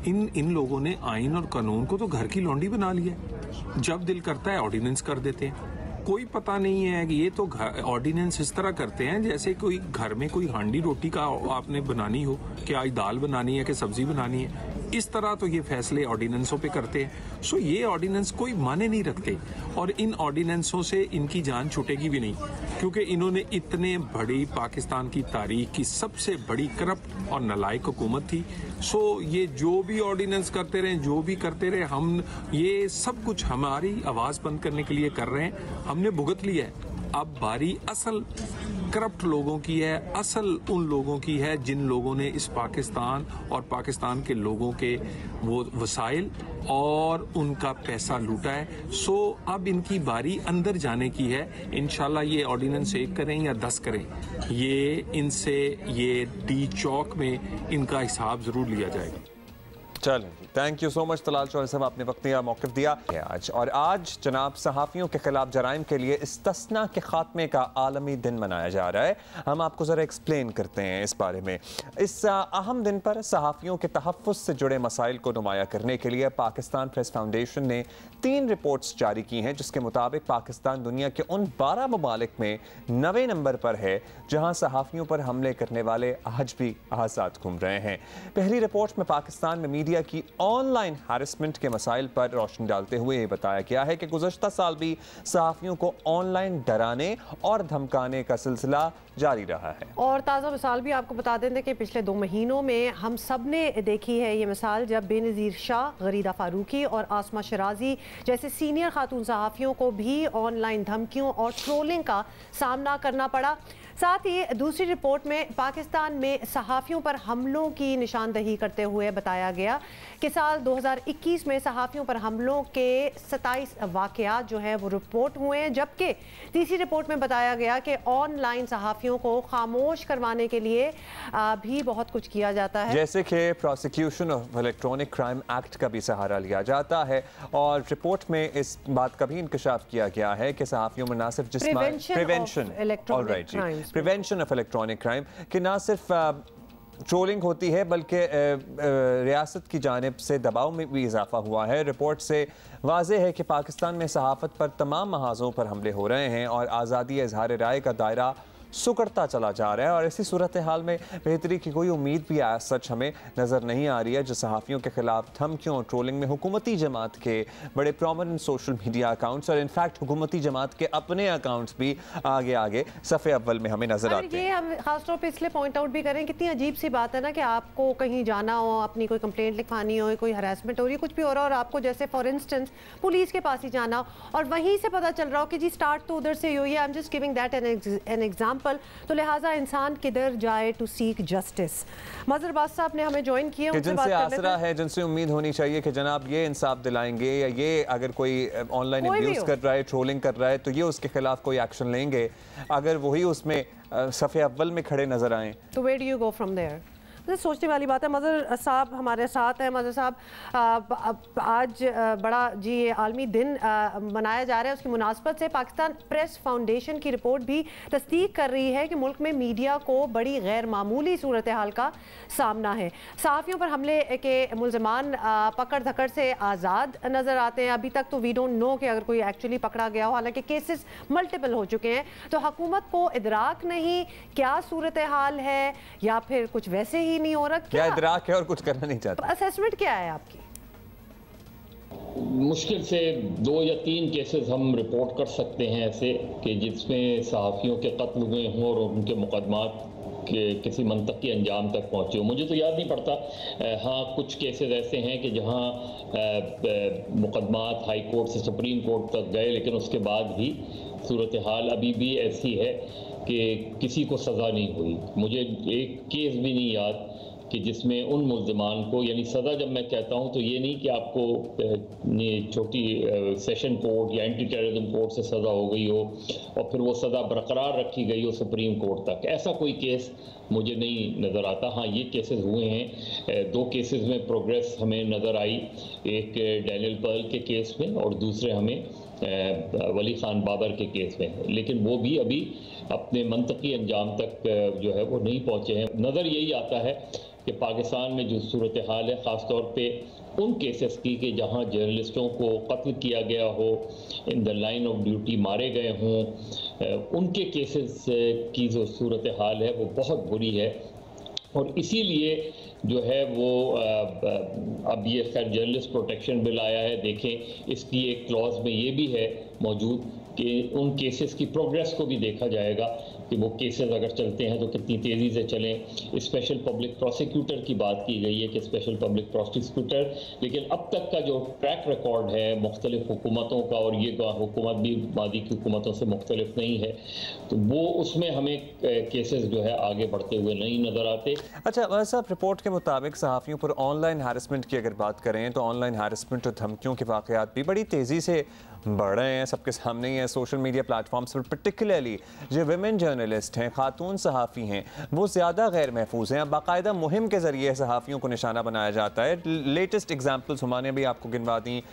इन लोगों ने आइन और कानून को तो घर की लौंडी बना लिया। जब दिल करता है ऑर्डिनेंस कर देते हैं। कोई पता नहीं है कि ये तो ऑर्डिनेंस इस तरह करते हैं जैसे कोई घर में कोई हांडी रोटी का आपने बनानी हो कि आज दाल बनानी है कि सब्जी बनानी है, इस तरह तो ये फैसले ऑर्डिनेंसों पे करते हैं। सो ये ऑर्डिनेंस कोई माने नहीं रखते, और इन ऑर्डिनेंसों से इनकी जान छूटेगी भी नहीं, क्योंकि इन्होंने इतने बड़ी पाकिस्तान की तारीख की सबसे बड़ी करप्ट और नालायक हुकूमत थी। सो ये जो भी ऑर्डिनेंस करते रहे, जो भी करते रहे, हम ये सब कुछ हमारी आवाज़ बंद करने के लिए कर रहे हैं, हमने भुगत लिया है। अब बारी असल करप्ट लोगों की है, असल उन लोगों की है जिन लोगों ने इस पाकिस्तान और पाकिस्तान के लोगों के वो वसाइल और उनका पैसा लूटा है। सो अब इनकी बारी अंदर जाने की है। इंशाल्लाह ये ऑर्डिनेंस 1 करें या 10 करें, ये इनसे ये डी चौक में इनका हिसाब जरूर लिया जाएगा। चलें, thank you so much Talal Chaudhry साहब, आपने वक्त दिया, मौक़िफ़ दिया आज। और आज जनाब सहाफ़ियों के खिलाफ जराइम के लिए इस्तिस्ना के खात्मे का आलमी दिन मनाया जा रहा है। हम आपको ज़रा एक्सप्लेन करते हैं इस बारे में। इस अहम दिन पर सहाफ़ियों के तहफ़्फ़ुज़ से जुड़े मसाइल को नुमाया करने के लिए पाकिस्तान प्रेस फाउंडेशन ने 3 रिपोर्ट्स जारी की हैं, जिसके मुताबिक पाकिस्तान दुनिया के उन 12 ममालिक में 9वें नंबर पर है जहाँ सहाफ़ियों पर हमले करने वाले आज भी आज़ाद घूम रहे हैं। पहली रिपोर्ट में पाकिस्तान में मीडिया की ऑनलाइन हैरेसमेंट के मसाइल पर रोशनी डालते हुए ये बताया गया है कि गुज़श्ता साल भी सहाफ़ियों को ऑनलाइन डराने और धमकाने का सिलसिला जारी रहा है। और ताज़ा मिसाल भी आपको बता दें कि पिछले 2 महीनों में हम सब ने देखी है ये मिसाल, जब बेनज़ीर शाह, गरीदा फारूकी और आसमा शराजी जैसे सीनियर खातून सहाफ़ियों को भी ऑनलाइन धमकियों और ट्रोलिंग का सामना करना पड़ा। साथ ही दूसरी रिपोर्ट में पाकिस्तान में सहाफ़ियों पर हमलों की निशानदही करते हुए बताया गया कि साल 2021 में सहाफ़ियों पर हमलों के 27 वाक़यात जो है वो रिपोर्ट हुए हैं, जबकि तीसरी रिपोर्ट में बताया गया कि ऑनलाइन सहाफ़ियों को खामोश करवाने के लिए भी बहुत कुछ किया जाता है, जैसे कि prosecution of electronic crime act का भी सहारा लिया जाता है। और रिपोर्ट में इस बात का भी इंकशाफ किया गया है कि सहाफ़ियों में ना सिर्फ प्रिवेंशन ऑफ इलेक्ट्रॉनिक क्राइम कि ना सिर्फ ट्रोलिंग होती है बल्कि रियासत की जानिब से दबाव में भी इजाफा हुआ है। रिपोर्ट से वाज़ेह है कि पाकिस्तान में सहाफ़त पर तमाम महाज़ों पर हमले हो रहे हैं और आज़ादी इज़हार राय का दायरा सुकड़ता चला जा रहा है। और ऐसी सूरत हाल में बेहतरी की कोई उम्मीद भी सच हमें नज़र नहीं आ रही है, जो सहाफ़ियों के खिलाफ धमकियों और ट्रोलिंग में हुकूमती जमात के बड़े प्रोमिनेंट सोशल मीडिया अकाउंट्स और इनफैक्ट हुकूमती जमात के अपने अकाउंट्स भी आगे आगे सफ़े अव्वल में हमें नजर आते हैं। ये हम खासतौर पर इसलिए पॉइंट आउट भी करें, कितनी अजीब सी बात है ना कि आपको कहीं जाना हो, अपनी कोई कंप्लेंट लिखवानी हो, कोई हरासमेंट हो रही है, कुछ भी हो रहा हो, और आपको जैसे फॉर इंस्टेंस पुलिस के पास ही जाना हो और वहीं से पता चल रहा हो कि जी स्टार्ट तो उधर से हुई है, I am just giving that an example, तो लिहाजा इंसान किधर जाए टू सीक जस्टिस। मजहर बास साहब ने हमें ज्वाइन किया, जिनसे आसरा है, जिनसे उम्मीद होनी चाहिए कि जनाब ये इंसाफ दिलाएंगे, या ये अगर कोई ऑनलाइन अब्यूज कर रहा है, ट्रोलिंग कर रहा है, तो ये उसके खिलाफ कोई एक्शन लेंगे। अगर वही उसमें सफ़े अव्वल में खड़े नजर आए तो where do you go from there? सोचने वाली बात है। मज़हर साहब हमारे साथ हैं। मज़हर साहब, आज बड़ा जी ये आलमी दिन मनाया जा रहा है, उसकी मुनासबत से पाकिस्तान प्रेस फाउंडेशन की रिपोर्ट भी तस्दीक कर रही है कि मुल्क में मीडिया को बड़ी गैर मामूली सूरत हाल का सामना है। सहाफ़ियों पर हमले के मुल्ज़मान पकड़ धकड़ से आज़ाद नज़र आते हैं। अभी तक तो वी डोंट नो कि अगर कोई एक्चुअली पकड़ा गया हो, हालांकि केसेस मल्टीपल हो चुके हैं। तो हुकूमत को इदराक नहीं क्या सूरत हाल है, या फिर कुछ वैसे ही नहीं हो रहा? क्या इदराक है और कुछ करना नहीं चाहता? असेसमेंट क्या है आपकी? मुश्किल से 2 या 3 केसेस हम रिपोर्ट कर सकते हैं ऐसे कि जिसमें सहाफ़ियों के कत्ल हुए हों और उनके मुकदमात के किसी मंतकी अंजाम तक पहुँचे हो। मुझे तो याद नहीं पड़ता, हाँ कुछ केसेस ऐसे हैं कि जहाँ मुकदमात हाई कोर्ट से सुप्रीम कोर्ट तक गए, लेकिन उसके बाद भी सूरत हाल अभी भी ऐसी है कि किसी को सज़ा नहीं हुई। मुझे एक केस भी नहीं याद कि जिसमें उन मुल्ज़मान को, यानी सज़ा जब मैं कहता हूँ तो ये नहीं कि आपको छोटी सेशन कोर्ट या एंटी टेररिज्म कोर्ट से सज़ा हो गई हो और फिर वो सज़ा बरकरार रखी गई हो सुप्रीम कोर्ट तक, ऐसा कोई केस मुझे नहीं नज़र आता। हाँ ये केसेस हुए हैं, 2 केसेस में प्रोग्रेस हमें नज़र आई, एक डैनियल पर्ल के केस में और दूसरे हमें वली खान बाबर के केस में, लेकिन वो भी अभी अपने मंतकी अंजाम तक जो है वो नहीं पहुँचे हैं। नज़र यही आता है कि पाकिस्तान में जो सूरत हाल है, ख़ास तौर पे उन केसेस की कि जहां जर्नलिस्टों को कत्ल किया गया हो, in the line of duty मारे गए हों, उनके केसेस की जो सूरत हाल है वो बहुत बुरी है। और इसीलिए जो है वो अब ये खैर जर्नलिस्ट प्रोटेक्शन बिल आया है, देखें इसकी एक क्लॉज में ये भी है मौजूद कि उन केसेस की प्रोग्रेस को भी देखा जाएगा कि वो केसेस अगर चलते हैं तो कितनी तेज़ी से चलें। स्पेशल पब्लिक प्रोसिक्यूटर की बात की गई है कि स्पेशल पब्लिक प्रोसिक्यूटर, लेकिन अब तक का जो ट्रैक रिकॉर्ड है मुख्तलिफ हुकूमतों का, और ये हुकूमत भी मादी की हुकूमतों से मुख्तलिफ नहीं है, तो वो उसमें हमें केसेस जो है आगे बढ़ते हुए नहीं नज़र आते। अच्छा साहब, रिपोर्ट के मुताबिक सहाफ़ियों पर ऑनलाइन हैरेसमेंट की अगर बात करें तो ऑनलाइन हैरेसमेंट और धमकियों के वाक़यात भी बड़ी तेज़ी से बढ़ रहे हैं, सबके सामने ही है सोशल मीडिया प्लेटफॉर्म्स पर। पर्टिकुलरली जो विमेन जर्नलिस्ट हैं, खातून सहाफ़ी हैं, वो ज़्यादा गैर महफूज हैं। अब बाकायदा मुहिम के ज़रिए सहाफ़ियों को निशाना बनाया जाता है। लेटेस्ट एग्जाम्पल्स हमने भी आपको गिनवा दी।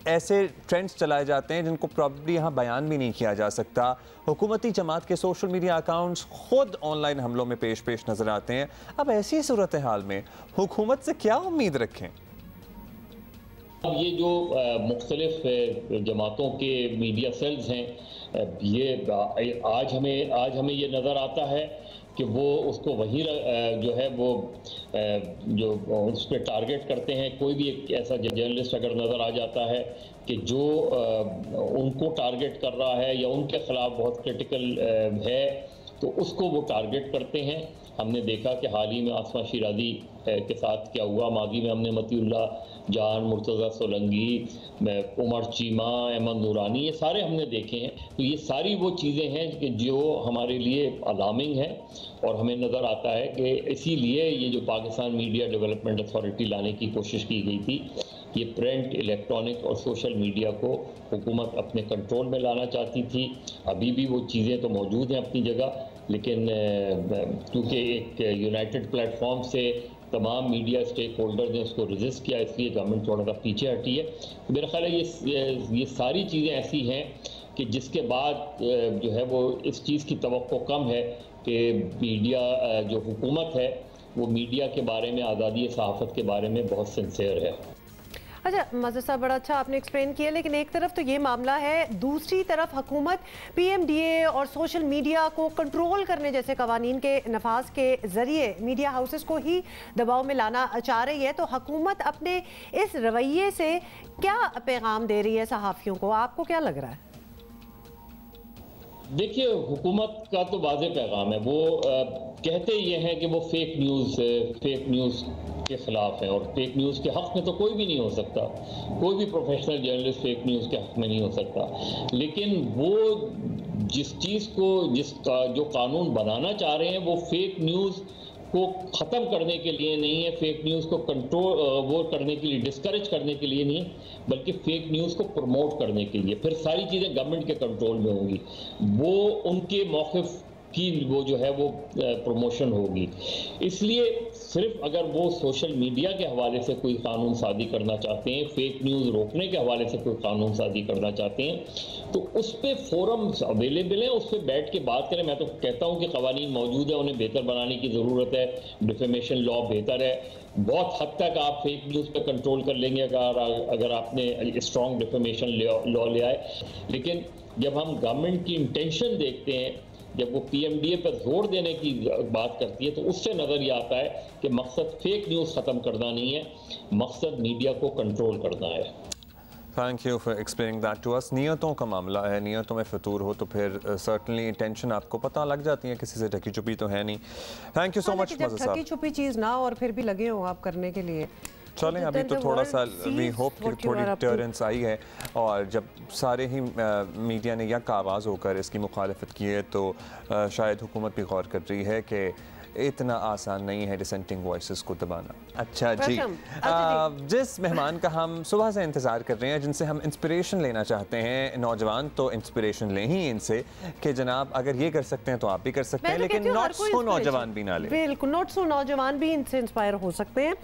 ऐसे ट्रेंड्स चलाए जाते हैं जिनको प्रॉब्ली यहाँ बयान भी नहीं किया जा सकता। हुकूमती जमात के सोशल मीडिया अकाउंट्स खुद ऑनलाइन हमलों में पेश नज़र आते हैं। अब ऐसी सूरत हाल में हुकूमत से क्या उम्मीद रखें? अब ये जो मुख्तलिफ जमातों के मीडिया सेल्स हैं, ये आज हमें ये नज़र आता है कि वो उसको वही जो है वो जो उस पर टारगेट करते हैं। कोई भी एक ऐसा जर्नलिस्ट अगर नज़र आ जाता है कि जो उनको टारगेट कर रहा है या उनके ख़िलाफ़ बहुत क्रिटिकल है, तो उसको वो टारगेट करते हैं। हमने देखा कि हाल ही में आसमा शिराजी के साथ क्या हुआ। माजी में हमने मतीउल्लाह जान, मुर्तज़ा सोलंगी, उमर चीमा, अहमद नूरानी, ये सारे हमने देखे हैं। तो ये सारी वो चीज़ें हैं कि जो हमारे लिए अलार्मिंग है और हमें नज़र आता है कि इसीलिए ये जो पाकिस्तान मीडिया डेवलपमेंट अथॉरिटी लाने की कोशिश की गई थी, ये प्रिंट, इलेक्ट्रॉनिक और सोशल मीडिया को हुकूमत अपने कंट्रोल में लाना चाहती थी। अभी भी वो चीज़ें तो मौजूद हैं अपनी जगह, लेकिन क्योंकि एक यूनाइटेड प्लेटफॉर्म से तमाम मीडिया स्टेक होल्डर ने उसको रजिस्ट किया, इसलिए गवर्नमेंट थोड़ा सा पीछे हटी है। तो मेरा ख्याल है ये सारी चीज़ें ऐसी हैं कि जिसके बाद जो है वो इस चीज़ की तवक्को कम है कि मीडिया जो हुकूमत है वो मीडिया के बारे में, आज़ादी सहाफ़त के बारे में बहुत सिंसियर है। अच्छा मज़हर साहब, बड़ा अच्छा आपने एक्सप्लेन किया, लेकिन एक तरफ तो ये मामला है, दूसरी तरफ हुकूमत PMDA और सोशल मीडिया को कंट्रोल करने जैसे कवानीन के नफाज के ज़रिए मीडिया हाउसेस को ही दबाव में लाना चाह रही है। तो हुकूमत अपने इस रवैये से क्या पैगाम दे रही है सहाफ़ियों को? आपको क्या लग रहा है? देखिए, हुकूमत का तो वाज़ेह पैगाम है। वो कहते ये हैं कि वो फेक न्यूज़ के ख़िलाफ़ है, और फेक न्यूज़ के हक़ में तो कोई भी नहीं हो सकता। कोई भी प्रोफेशनल जर्नलिस्ट फेक न्यूज़ के हक़ में नहीं हो सकता। लेकिन वो जिस चीज़ को जो कानून बनाना चाह रहे हैं वो फेक न्यूज़ को ख़त्म करने के लिए नहीं है, फेक न्यूज़ को कंट्रोल वो करने के लिए, डिस्करेज करने के लिए नहीं है, बल्कि फेक न्यूज़ को प्रमोट करने के लिए। फिर सारी चीज़ें गवर्नमेंट के कंट्रोल में होंगी, वो उनके मौक़िफ़ की वो जो है वो प्रमोशन होगी। इसलिए सिर्फ अगर वो सोशल मीडिया के हवाले से कोई कानून साजी करना चाहते हैं, फेक न्यूज़ रोकने के हवाले से कोई कानून साजी करना चाहते हैं, तो उस पर फोरम्स अवेलेबल हैं, उस पर बैठ के बात करें। मैं तो कहता हूँ कि कवानीन मौजूद है, उन्हें बेहतर बनाने की ज़रूरत है। डिफेमेशन लॉ बेहतर है, बहुत हद तक आप फेक न्यूज़ पर कंट्रोल कर लेंगे अगर आपने स्ट्रॉन्ग डिफेमेशन लॉ ले आए। लेकिन जब हम गवर्नमेंट की इंटेंशन देखते हैं, जब वो PMDA पर जोर देने की बात करती है, तो उससे नज़र ये आता है कि मकसद फेक न्यूज़ ख़त्म करना नहीं है, मकसद मीडिया को कंट्रोल करना है। Thank you for explaining that to us. नियतों का मामला है, नियतों में फतूर हो तो फिर सर्टनली इंटेंशन आपको पता लग जाती है, किसी से ढकी छुपी तो है नहीं। Thank you so much Mazhar साहब। ढकी छुपी चीज़ ना और फिर भी लगे हो आप करने के लिए। चलें, अभी तो थोड़ा सा वी होप कि थोड़ी टर्नेंस आई है, और जब सारे ही मीडिया ने यक आवाज़ होकर इसकी मुखालफत की है तो शायद हुकूमत भी गौर कर रही है कि इतना आसान नहीं है डिसेंटिंग वॉइसेस को दबाना। अच्छा जी, जिस मेहमान का हम सुबह से इंतज़ार कर रहे हैं, जिनसे हम इंस्पिरेशन लेना चाहते हैं, नौजवान तो इंस्पिरेशन लें ही इनसे कि जनाब अगर ये कर सकते हैं तो आप भी कर सकते हैं, लेकिन नॉट सो नौजवान भी ना लें। बिल्कुल, नॉट सो नौजवान भी इनसे इंस्पायर हो सकते हैं।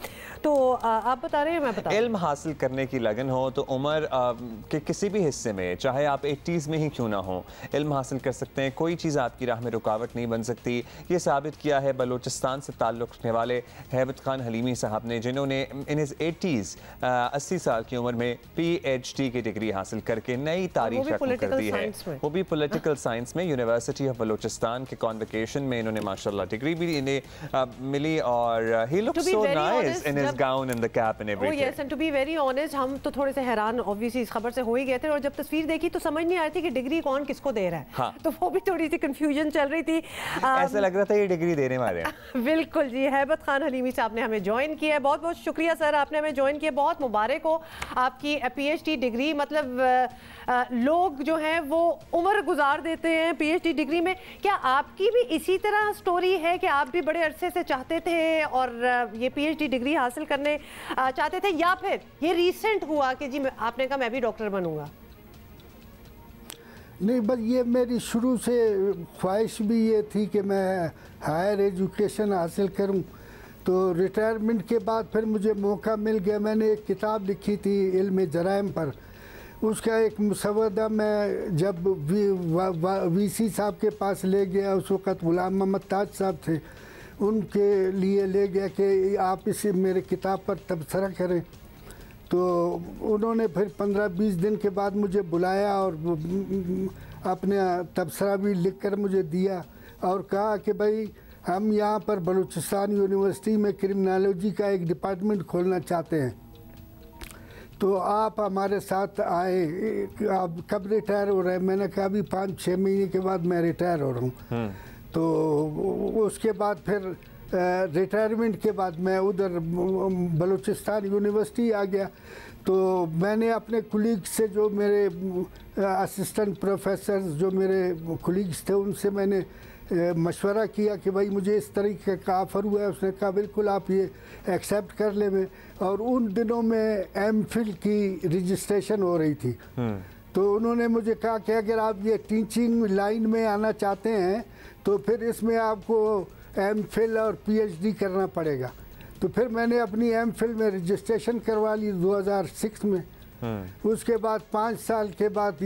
तो आप बता रहे हैं, मैं बता। इल्म हासिल करने की लगन हो तो उम्र के किसी भी हिस्से में, चाहे आप 80s में ही क्यों ना हो, इल्म हासिल कर सकते हैं। कोई चीज़ आपकी राह में रुकावट नहीं बन सकती। ये साबित किया है बलूचिस्तान से ताल्लुक़ रखने वाले हैबत खान हलीमी साहब ने, जिन्होंने इन हिज 80s 80 साल की उम्र में PhD की डिग्री हासिल करके नई तारीख रकम कर दी है। वो भी पॉलिटिकल साइंस में यूनिवर्सिटी ऑफ बलूचिस्तान के कॉन्वोकेशन में इन्होंने माशाल्लाह डिग्री भी इन्हें मिली, और he looks so nice in his gown and the cap and everything. Yes, and to be very honest, हम तो थोड़े से हैरान ऑब्वियसली इस खबर से हो ही गए थे, और जब तस्वीर देखी तो समझ नहीं आ रही थी कि डिग्री कौन किसको दे रहा है। हाँ। तो वो भी थोड़ी सी कंफ्यूजन चल रही थी। ऐसा लग रहा था ये डिग्री देने वाले हैं। बिल्कुल जी, हैबत खान हलीमी साहब ने हमें ज्वाइन किया है। बहुत बहुत शुक्रिया सर, आपने हमें ज्वाइन किया। बहुत मुबारक हो आपकी PhD डिग्री। मतलब लोग जो हैं वो उम्र गुजार देते हैं PhD डिग्री में। क्या आपकी भी इसी तरह स्टोरी है कि आप भी बड़े अरसे से चाहते थे और ये PhD डिग्री हासिल करने चाहते थे, या फिर ये रिसेंट हुआ कि जी आपने कहा मैं भी डॉक्टर बनूंगा? नहीं, बस ये मेरी शुरू से ख्वाहिश भी ये थी कि मैं हायर एजुकेशन हासिल करूं। तो रिटायरमेंट के बाद फिर मुझे मौका मिल गया, मैंने एक किताब लिखी थी इल्म जराइम पर। उसका एक मुसवदा मैं जब वीसी साहब के पास ले गया, उस वक़्त गुलाम मोहम्मद ताज साहब थे, उनके लिए ले गया कि आप इसे मेरे किताब पर तबसरा करें। तो उन्होंने फिर 15-20 दिन के बाद मुझे बुलाया और अपने तबसरा भी लिख कर मुझे दिया और कहा कि भाई हम यहाँ पर बलूचिस्तान यूनिवर्सिटी में क्रिमिनोलॉजी का एक डिपार्टमेंट खोलना चाहते हैं, तो आप हमारे साथ आए। आप कब रिटायर हो रहे हैं? मैंने कहा अभी 5-6 महीने के बाद मैं रिटायर हो रहा हूँ। तो उसके बाद फिर रिटायरमेंट के बाद मैं उधर बलूचिस्तान यूनिवर्सिटी आ गया। तो मैंने अपने कुलीग से, जो मेरे असिस्टेंट प्रोफेसर जो मेरे कुलीग्स थे, उनसे मैंने मशवरा किया कि भाई मुझे इस तरीके का ऑफ़र हुआ है। उसने कहा बिल्कुल आप ये एक्सेप्ट कर ले में। और उन दिनों में एमफिल की रजिस्ट्रेशन हो रही थी। तो उन्होंने मुझे कहा कि अगर आप ये टीचिंग लाइन में आना चाहते हैं तो फिर इसमें आपको एमफिल और पीएचडी करना पड़ेगा। तो फिर मैंने अपनी एमफिल में रजिस्ट्रेशन करवा ली 2006 में। उसके बाद 5 साल के बाद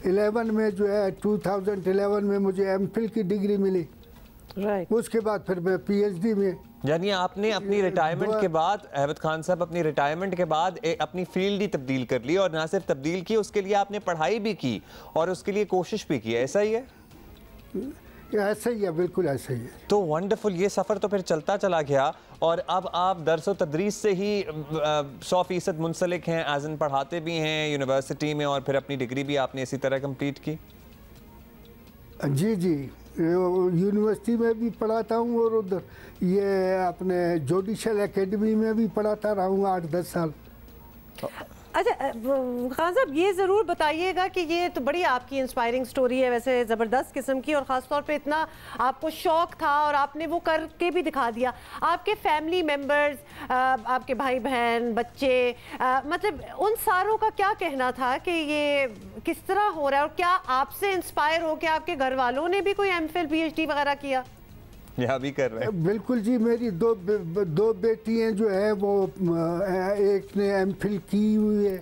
11 में जो है 2011 में मुझे एमफिल की डिग्री मिली। उसके बाद फिर मैं पीएचडी में। यानी आपने अपनी रिटायरमेंट के बाद, अहमद खान साहब, अपनी रिटायरमेंट के बाद अपनी फील्ड ही तब्दील कर ली, और ना सिर्फ तब्दील की, उसके लिए आपने पढ़ाई भी की और उसके लिए कोशिश भी की। ऐसा ही है? ऐसा ही है, बिल्कुल ऐसा ही है। तो वंडरफुल, ये सफ़र तो फिर चलता चला गया और अब आप दरस व तदरीस से ही 100% मुंसलिक हैं, एज इन पढ़ाते भी हैं यूनिवर्सिटी में, और फिर अपनी डिग्री भी आपने इसी तरह कंप्लीट की? जी जी, यूनिवर्सिटी में भी पढ़ाता हूँ और उधर ये अपने जुडिशल एकेडमी में भी पढ़ाता रहा हूँ 8-10 साल। अच्छा खान साहब, ये ज़रूर बताइएगा कि ये तो बड़ी आपकी इंस्पायरिंग स्टोरी है वैसे, ज़बरदस्त किस्म की, और ख़ास तौर पे इतना आपको शौक़ था और आपने वो करके भी दिखा दिया। आपके फैमिली मेम्बर्स, आपके भाई बहन, बच्चे, मतलब उन सारों का क्या कहना था कि ये किस तरह हो रहा है, और क्या आपसे इंस्पायर हो के आपके घर वालों ने भी कोई एमफिल पीएचडी वगैरह किया? यहाँ भी कर रहे हैं। बिल्कुल जी, मेरी दो बेटियां जो है वो एक ने एमफिल की हुई है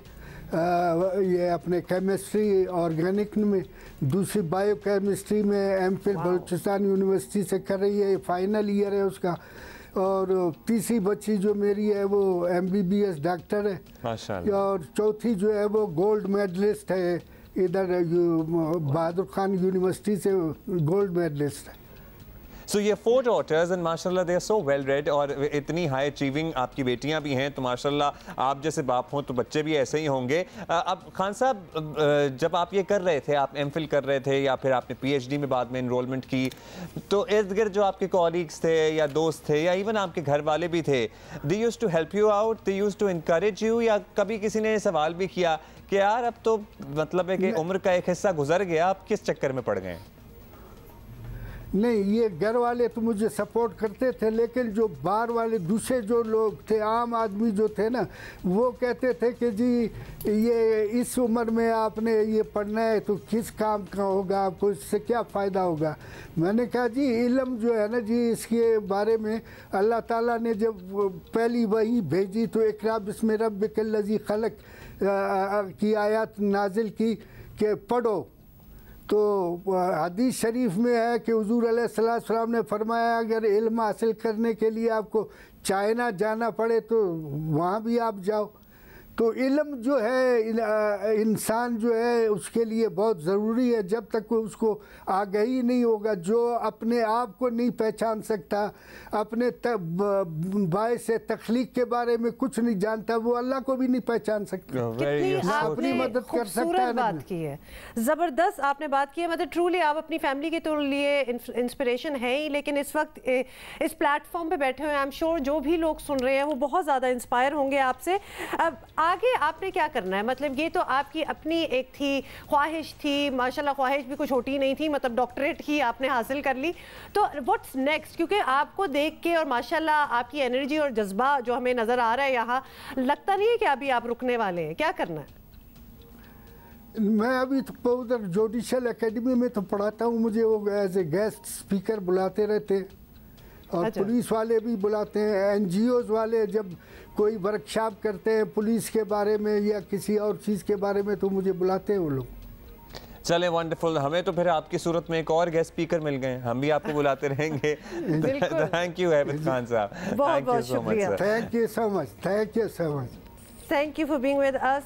ये अपने केमिस्ट्री ऑर्गेनिक में, दूसरी बायोकेमिस्ट्री में एमफिल बलूचिस्तान यूनिवर्सिटी से कर रही है, फाइनल ईयर है उसका। और तीसरी बच्ची जो मेरी है वो एमबीबीएस डॉक्टर है माशाल्लाह, और चौथी जो है वो गोल्ड मेडलिस्ट है, इधर बहादुर खान यूनिवर्सिटी से गोल्ड मेडलिस्ट है। So ये 4 daughters and माशाल्लाह they are so well read, और इतनी हाई अचीविंग आपकी बेटियां भी हैं, तो माशाल्लाह आप जैसे बाप हों तो बच्चे भी ऐसे ही होंगे। अब खान साहब, जब आप ये कर रहे थे, आप एमफिल कर रहे थे या फिर आपने पीएचडी में बाद में इनरोलमेंट की, तो इर्द गिर्द जो आपके कॉलीग्स थे या दोस्त थे या इवन आपके घर वाले भी थे, they used to help you out, they used to encourage you, या कभी किसी ने सवाल भी किया कि यार अब तो मतलब है कि उम्र का एक हिस्सा गुजर गया, आप किस चक्कर में पड़ गए? नहीं, ये घर वाले तो मुझे सपोर्ट करते थे, लेकिन जो बाहर वाले दूसरे जो लोग थे, आम आदमी जो थे ना, वो कहते थे कि जी ये इस उम्र में आपने ये पढ़ना है तो किस काम का होगा, आपको इससे क्या फ़ायदा होगा। मैंने कहा जी इल्म जो है ना जी, इसके बारे में अल्लाह ताला ने जब पहली वही भेजी तो इक़रा बिस्मि रब्बिकल्लज़ी खलक़ की आयत नाजिल की कि पढ़ो। तो हदीस शरीफ में है कि हुज़ूर अलैहिस्सलाम ने फरमाया अगर इल्म हासिल करने के लिए आपको चाइना जाना पड़े तो वहाँ भी आप जाओ। तो इल्म जो है इंसान जो है उसके लिए बहुत ज़रूरी है। जब तक उसको आगाही नहीं होगा, जो अपने आप को नहीं पहचान सकता, अपने बायस तख्लीक के बारे में कुछ नहीं जानता, वो अल्लाह को भी नहीं पहचान सकता। अपनी मदद कर सकता है। बात की है, ज़बरदस्त आपने बात की है। मतलब ट्रूली आप अपनी फैमिली के तो लिए इंस्पिरेशन है ही, लेकिन इस वक्त इस प्लेटफॉर्म पे बैठे हुए आई एम श्योर जो भी लोग सुन रहे हैं वो बहुत ज़्यादा इंस्पायर होंगे आपसे। अब आगे आपने क्या करना है? मतलब ये तो आपकी अपनी एक थी ख्वाहिश थी, माशाल्लाह ख्वाहिश भी कुछ छोटी नहीं थी, मतलब डॉक्टरेट ही आपने हासिल कर ली, तो व्हाट्स नेक्स्ट? क्योंकि आपको देख के और माशाल्लाह आपकी एनर्जी और जज्बा जो हमें नज़र आ रहा है यहाँ, लगता नहीं है कि अभी आप रुकने वाले हैं। क्या करना है? मैं अभी तो उधर जुडिशल एकेडमी में तो पढ़ाता हूँ, मुझे वो एज ए गेस्ट स्पीकर बुलाते रहते हैं और अच्छा। पुलिस वाले भी बुलाते हैं, एनजीओज वाले जब कोई वर्कशॉप करते हैं पुलिस के बारे में या किसी और चीज़ के बारे में तो मुझे बुलाते हैं वो लोग। चले वंडरफुल, हमें तो फिर आपकी सूरत में एक और गेस्ट स्पीकर मिल गए, हम भी आपको बुलाते रहेंगे। थैंक यू हैबिब खान साहब, बहुत बहुत शुक्रिया। Thank you so much, thank you so much. Thank you for being with us.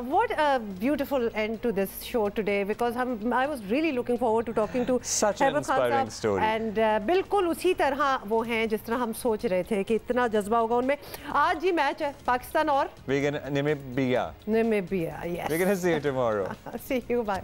What a beautiful end to this show today, because I was really looking forward to talking to such an inspiring story. And बिल्कुल उसी तरह वो हैं जिस तरह हम सोच रहे थे कि इतना जज्बा होगा उनमें। आज जी मैच है पाकिस्तान और Namibia. Namibia, yes. We're gonna see you tomorrow. See you, bye.